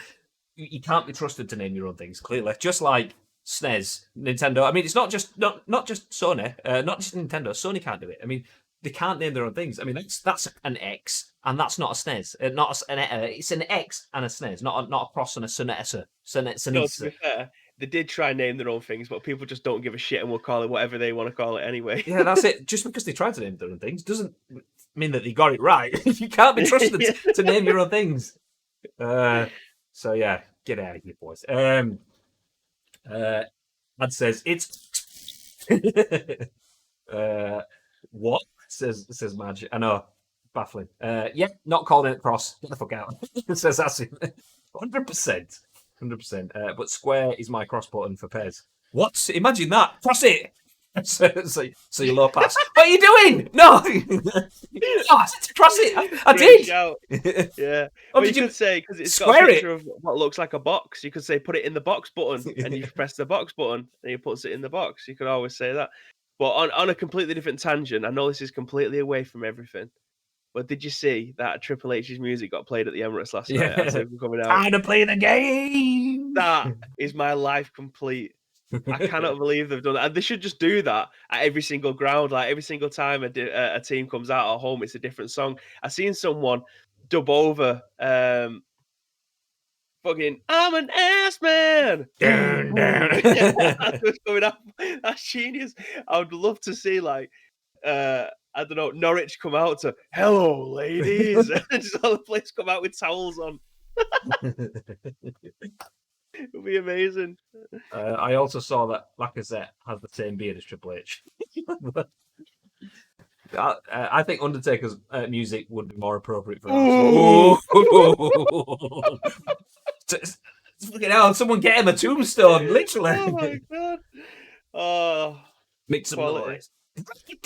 you can't be trusted to name your own things, clearly. Just like SNES, Nintendo. I mean, it's not just Sony, not just Nintendo. Sony can't do it. I mean, they can't name their own things. I mean, that's an X, and that's not a SNES. Not an it's an X and a SNES, not a cross and a Sonessa. No, to be fair, they did try and name their own things, but people just don't give a shit and will call it whatever they want to call it anyway. Yeah, that's it. Just because they tried to name their own things doesn't mean that they got it right. You can't be trusted to name your own things. So yeah, get out of here, boys. Ad says it's what says Madge. I know, baffling. Yeah, not calling it cross. Get the fuck out. Says that's 100%. 100%. But square is my cross button for Pez. What? Imagine that. Cross it. So you low pass. What are you doing? No. I said to cross it. I did. Shout. Yeah. Oh, Well, did you you could say, because it's got square a it? picture of what looks like a box, you could say put it in the box button, and you press the box button, and it puts it in the box. You could always say that. But on a completely different tangent, I know this is completely away from everything, but did you see that Triple H's music got played at the Emirates last night as they were coming out? Time to play the game. That is my life complete. I cannot believe they've done that. And they should just do that at every single ground. Like every single time a team comes out at home, it's a different song. I seen someone dub over fucking "I'm an ass man." Down, down. That's coming up. That's genius. I would love to see like I don't know, Norwich come out to "Hello, ladies," and just all the place come out with towels on. It would be amazing. I also saw that Lacazette has the same beard as Triple H. I think Undertaker's music would be more appropriate for that. Fucking hell, someone get him a tombstone, literally. Oh my god. Oh, Make some quality. noise. Break it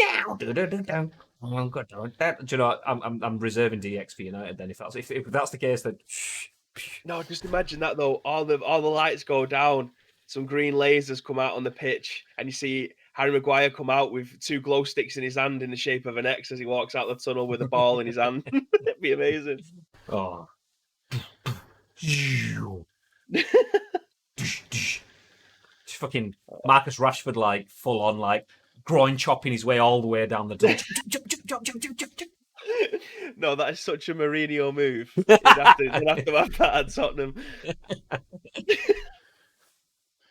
down. Oh, God, do you know? I'm reserving DX for United. Then if that's the case, then No, just imagine that though. All the lights go down, some green lasers come out on the pitch, and you see Harry Maguire come out with 2 glow sticks in his hand in the shape of an X as he walks out the tunnel with a ball in his hand. It'd be amazing. Oh. Just fucking Marcus Rashford, like full on, like groin chopping his way all the way down the tunnel. No, that is such a Mourinho move. They'd have to have that at Tottenham.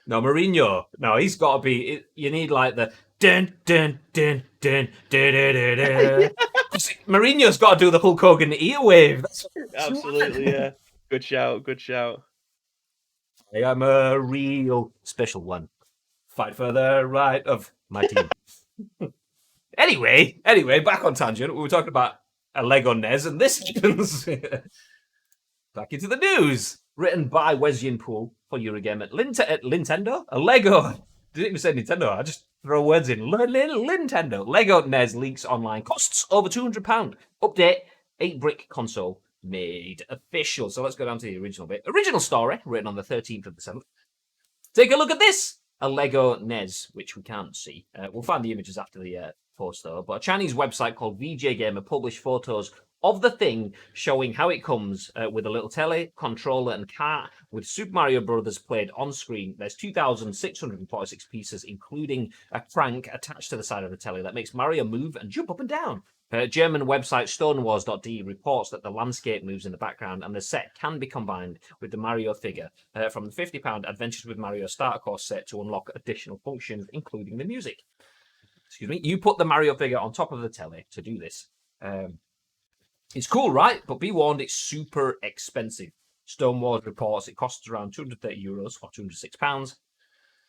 No, Mourinho. No, he's got to be. You need like the dun dun dun dun dun dun dun dun. Mourinho's got to do the Hulk Hogan ear wave. Absolutely, yeah. Good shout. Good shout. I am a real special one. Fight for the right of my team. Anyway, back on tangent. We were talking about a Lego NES, and this happens. Back into the news. Written by Yin-Poole for Eurogame at Nintendo. A Lego. Didn't even say Nintendo. I just throw words in. Nintendo. Lego NES leaks online. Costs over £200. Update. 8-brick console made official. So let's go down to the original bit. Original story, written on the 13th of the 7th. Take a look at this. A Lego NES, which we can't see. We'll find the images after the post, though. But a Chinese website called VJ Gamer published photos of the thing, showing how it comes with a little telly, controller, and cart, with Super Mario Brothers played on screen. There's 2,646 pieces, including a crank attached to the side of the telly that makes Mario move and jump up and down. German website stonewars.de reports that the landscape moves in the background, and the set can be combined with the Mario figure from the £50 Adventures with Mario Starter Course set to unlock additional functions, including the music. Excuse me. You put the Mario figure on top of the telly to do this. It's cool, right? But be warned, it's super expensive. Stonewars reports it costs around €230 or £206,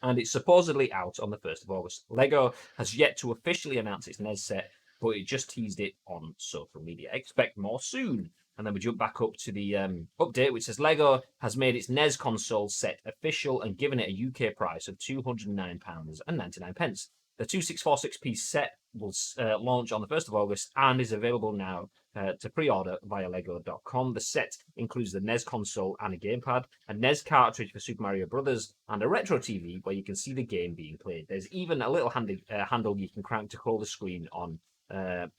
and it's supposedly out on the 1st of August. Lego has yet to officially announce its NES set, but it just teased it on social media. Expect more soon. And then we jump back up to the update, which says Lego has made its NES console set official and given it a UK price of £209.99. The 2646-piece set will launch on the 1st of August and is available now to pre-order via Lego.com. The set includes the NES console and a gamepad, a NES cartridge for Super Mario Brothers, and a retro TV where you can see the game being played. There's even a little handle you can crank to scroll the screen on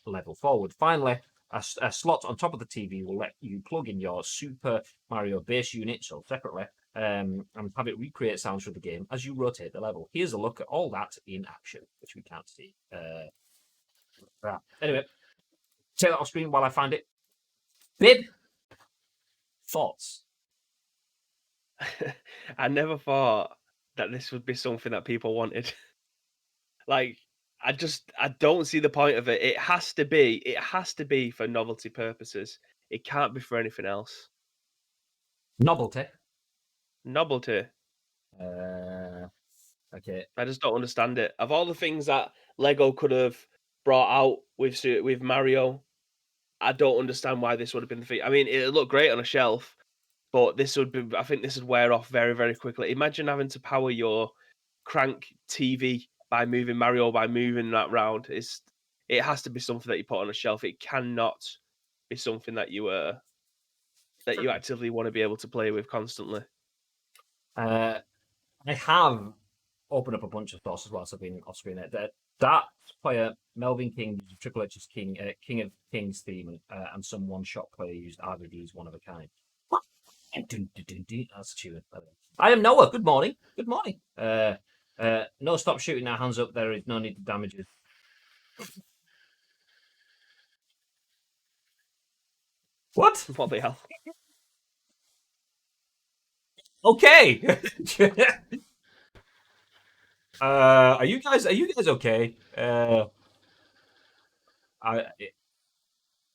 level forward. Finally, a slot on top of the TV will let you plug in your Super Mario base unit, so separately, and have it recreate sounds from the game as you rotate the level. Here's a look at all that in action, which we can't see. Right. Anyway, take that off screen while I find it. Bib, thoughts? I never thought that this would be something that people wanted. Like, I don't see the point of it. It has to be for novelty purposes. It can't be for anything else. Novelty. Novelty. Okay. I just don't understand it. Of all the things that Lego could have brought out with Mario, I don't understand why this would have been the thing. I mean, it looked great on a shelf, but this would be. I think this would wear off very, very quickly. Imagine having to power your crank TV by moving Mario by moving that round. It has to be something that you put on a shelf. It cannot be something that you actively want to be able to play with constantly. I have opened up a bunch of thoughts as well, so I've been off screen there. That player, Melvin King, used Triple H's King of Kings theme, and some one-shot player used RVD's One of a Kind. That's a tune. I am Noah. Good morning. Good morning. No, stop shooting now. Hands up. There is no need to damage it. What? What the hell? Okay. Are you guys okay?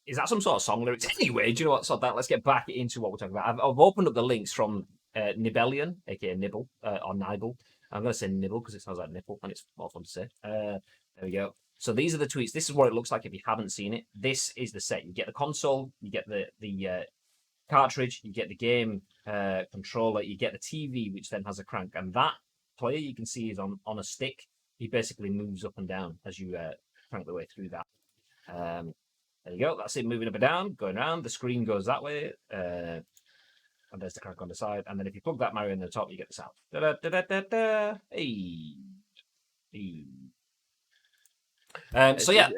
Is that some sort of song lyrics? Anyway, do you know what? So that let's get back into what we're talking about. I've opened up the links from Nibellion, aka Nibble, or Nibble. I'm going to say Nibble because it sounds like nipple and it's more fun to say. There we go. So these are the tweets. This is what it looks like if you haven't seen it. This is the set. You get the console, you get the cartridge, you get the game controller, you get the TV, which then has a crank. And that player you can see is on a stick. He basically moves up and down as you crank the way through that. There you go. That's it moving up and down, going around. The screen goes that way. And there's the crank on the side. And then if you plug that Mario in the top, you get the sound. Da-da-da-da-da-da. Hey. Hey. So yeah,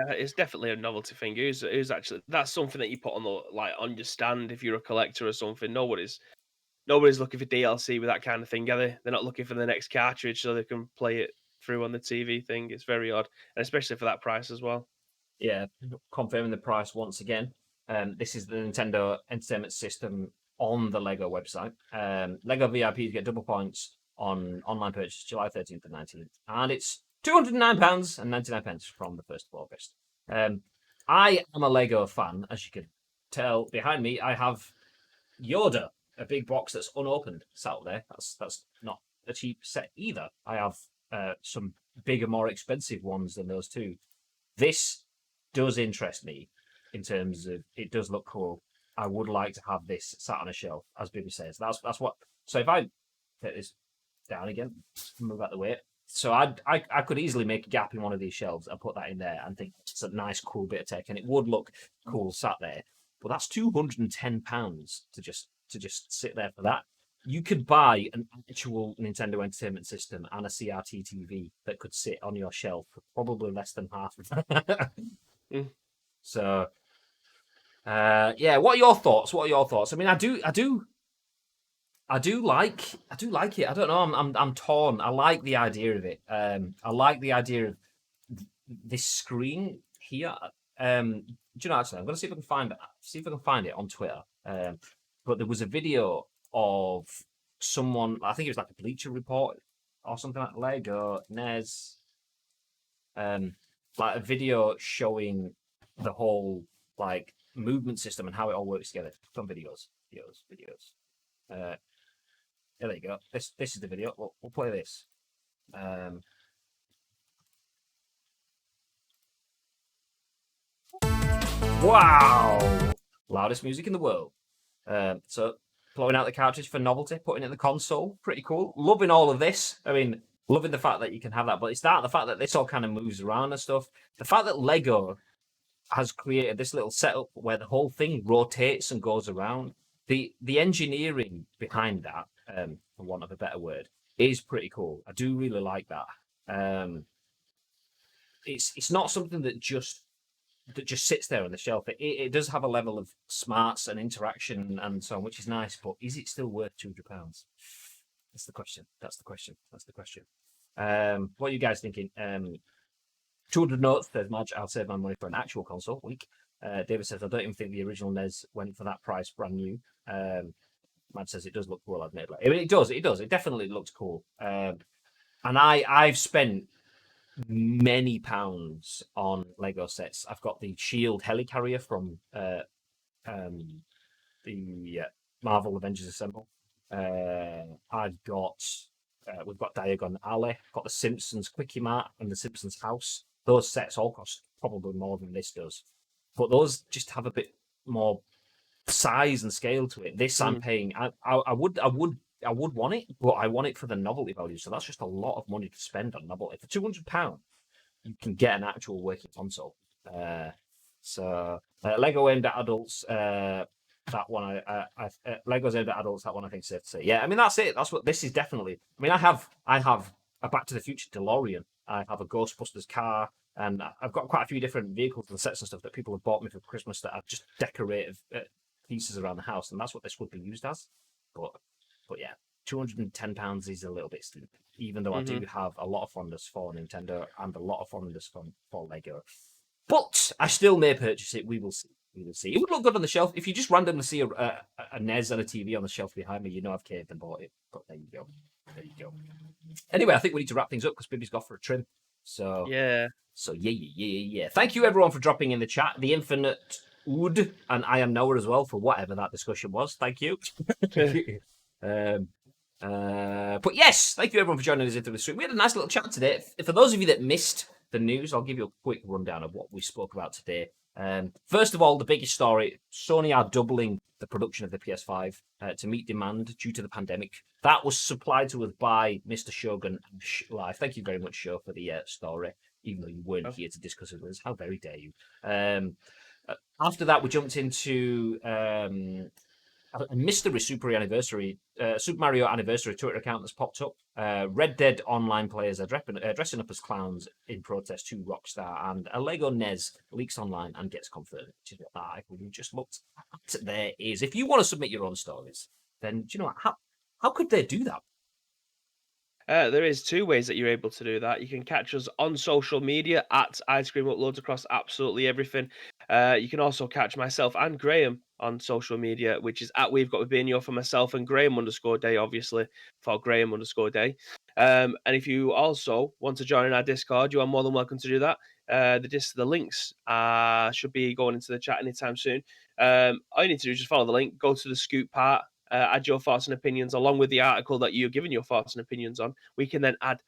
it's definitely a novelty thing. Who's actually that's something that you put on on your stand if you're a collector or something. Nobody's looking for DLC with that kind of thing, are they? They're not looking for the next cartridge so they can play it through on the TV thing. It's very odd, and especially for that price as well. Yeah, confirming the price once again. This is the Nintendo Entertainment System on the Lego website. Lego VIPs get double points on online purchase July 13th and 19th, and it's £209.99 from the 1st of August. I am a Lego fan, as you can tell behind me. I have Yoda, a big box that's unopened, sat there. That's not a cheap set either. I have some bigger, more expensive ones than those two. This does interest me in terms of it does look cool. I would like to have this sat on a shelf, as Bibi says. That's what. So if I take this down again, move out the way. So I could easily make a gap in one of these shelves and put that in there and think it's a nice, cool bit of tech, and it would look cool sat there. But that's £210 to just sit there for that. You could buy an actual Nintendo Entertainment System and a CRT TV that could sit on your shelf for probably less than half of that. So, yeah. What are your thoughts? I mean, I do like it. I don't know. I'm torn. I like the idea of it. I like the idea of this screen here. Do you know? Actually, I'm going to see if I can find it on Twitter. But there was a video of someone. I think it was like a Bleacher Report or something like Lego NES. Like a video showing the whole like movement system and how it all works together. Some videos. Yeah, there you go. This is the video. We'll play this. Wow! Loudest music in the world. So blowing out the cartridge for novelty, putting it in the console, pretty cool. Loving all of this. I mean, loving the fact that you can have that, but it's the fact that this all kind of moves around and stuff. The fact that Lego has created this little setup where the whole thing rotates and goes around. The engineering behind that, for want of a better word, is pretty cool. I do really like that. It's not something that just sits there on the shelf. It does have a level of smarts and interaction and so on, which is nice. But is it still worth £200? That's the question. What are you guys thinking? 200 notes says, Madge, I'll save my money for an actual console. Week. David says, I don't even think the original NES went for that price, brand new. Madge says it does look cool, admittedly. I mean, it does. It definitely looks cool. And I've spent many pounds on Lego sets. I've got the Shield helicarrier from the Marvel Avengers Assemble. I've got we've got Diagon Alley, got the Simpsons Quickie Mart and the Simpsons House. Those sets all cost probably more than this does, but those just have a bit more size and scale to it. This I'm paying. I would want it, but I want it for the novelty value. So that's just a lot of money to spend on novelty. For £200, you can get an actual working console. Lego aimed at adults. That one, Lego's aimed at adults. That one, I think, is safe to say. Yeah, I mean that's it. That's what this is definitely. I mean, I have a Back to the Future DeLorean. I have a Ghostbusters car, and I've got quite a few different vehicles and sets and stuff that people have bought me for Christmas that are just decorative pieces around the house, and that's what this would be used as. But yeah, £210 is a little bit steep, even though I do have a lot of fondness for Nintendo and a lot of fondness for Lego. But I still may purchase it. We will see. We will see. It would look good on the shelf. If you just randomly see a NES and a TV on the shelf behind me, you know I've caved and bought it. But there you go. There you go. Anyway, I think we need to wrap things up because Bibby's got for a trim. So yeah. Thank you everyone for dropping in the chat. The Infinite Wood and I Am Noah as well for whatever that discussion was. Thank you. But yes, thank you everyone for joining us into the stream. We had a nice little chat today. For those of you that missed the news, I'll give you a quick rundown of what we spoke about today. First of all, the biggest story, Sony are doubling the production of the PS5 to meet demand due to the pandemic. That was supplied to us by Mr. ShogunAsh Live. Thank you very much, Show, for the story, even though you weren't here to discuss it with us. How very dare you. After that, we jumped into a mystery Super Mario Anniversary Twitter account that's popped up. Red Dead Online players are dressing up as clowns in protest to Rockstar, and a Lego NES leaks online and gets confirmed, which is what that article we just looked at there is. If you want to submit your own stories, then do you know what? How could they do that? There is two ways that you're able to do that. You can catch us on social media at Ice Cream Uploads across absolutely everything. You can also catch myself and Graham on social media, which is at We've Got Webinio for myself and Graham_Day, obviously, for Graham_Day. And if you also want to join in our Discord, you are more than welcome to do that. The links should be going into the chat anytime soon. All you need to do is just follow the link, go to the scoop part, add your thoughts and opinions along with the article that you're giving your thoughts and opinions on. We can then add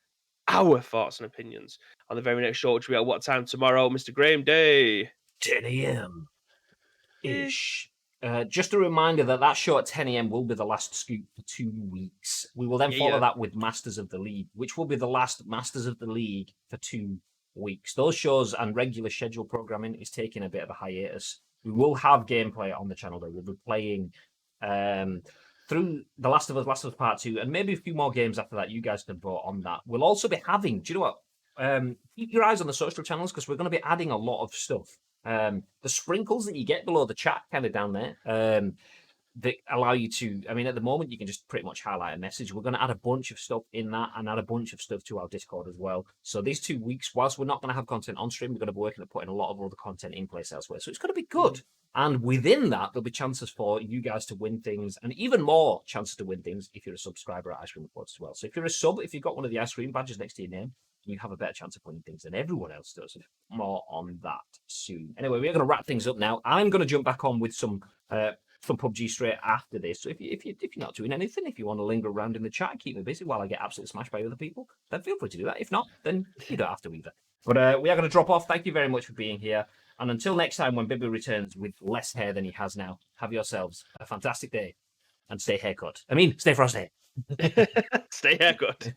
our thoughts and opinions on the very next show, which will be at what time tomorrow, Mr. Graham Day? 10 a.m. ish. Just a reminder that show at 10 a.m. will be the last scoop for 2 weeks. We will then follow that with Masters of the League, which will be the last Masters of the League for 2 weeks. Those shows and regular schedule programming is taking a bit of a hiatus. We will have gameplay on the channel, though. We'll be playing through The Last of Us Part 2, and maybe a few more games after that. You guys can vote on that. We'll also be having, do you know what? Keep your eyes on the social channels because we're going to be adding a lot of stuff. The sprinkles that you get below the chat kind of down there that allow you to, I mean, at the moment, you can just pretty much highlight a message. We're going to add a bunch of stuff in that and add a bunch of stuff to our Discord as well. So these 2 weeks, whilst we're not going to have content on stream, we're going to be working at putting a lot of other content in place elsewhere. So it's going to be good. And within that, there'll be chances for you guys to win things, and even more chances to win things if you're a subscriber at Ice Cream Reports as well. So if you're a sub, if you've got one of the ice cream badges next to your name, you have a better chance of winning things than everyone else does. More on that soon. Anyway, we're going to wrap things up now. I'm going to jump back on with some PUBG straight after this. So if you're not doing anything, if you want to linger around in the chat, keep me busy while I get absolutely smashed by other people, then feel free to do that. If not, then you don't have to either. But we are going to drop off. Thank you very much for being here. And until next time, when Bibby returns with less hair than he has now, have yourselves a fantastic day and stay haircut. I mean, stay frosty. Stay haircut.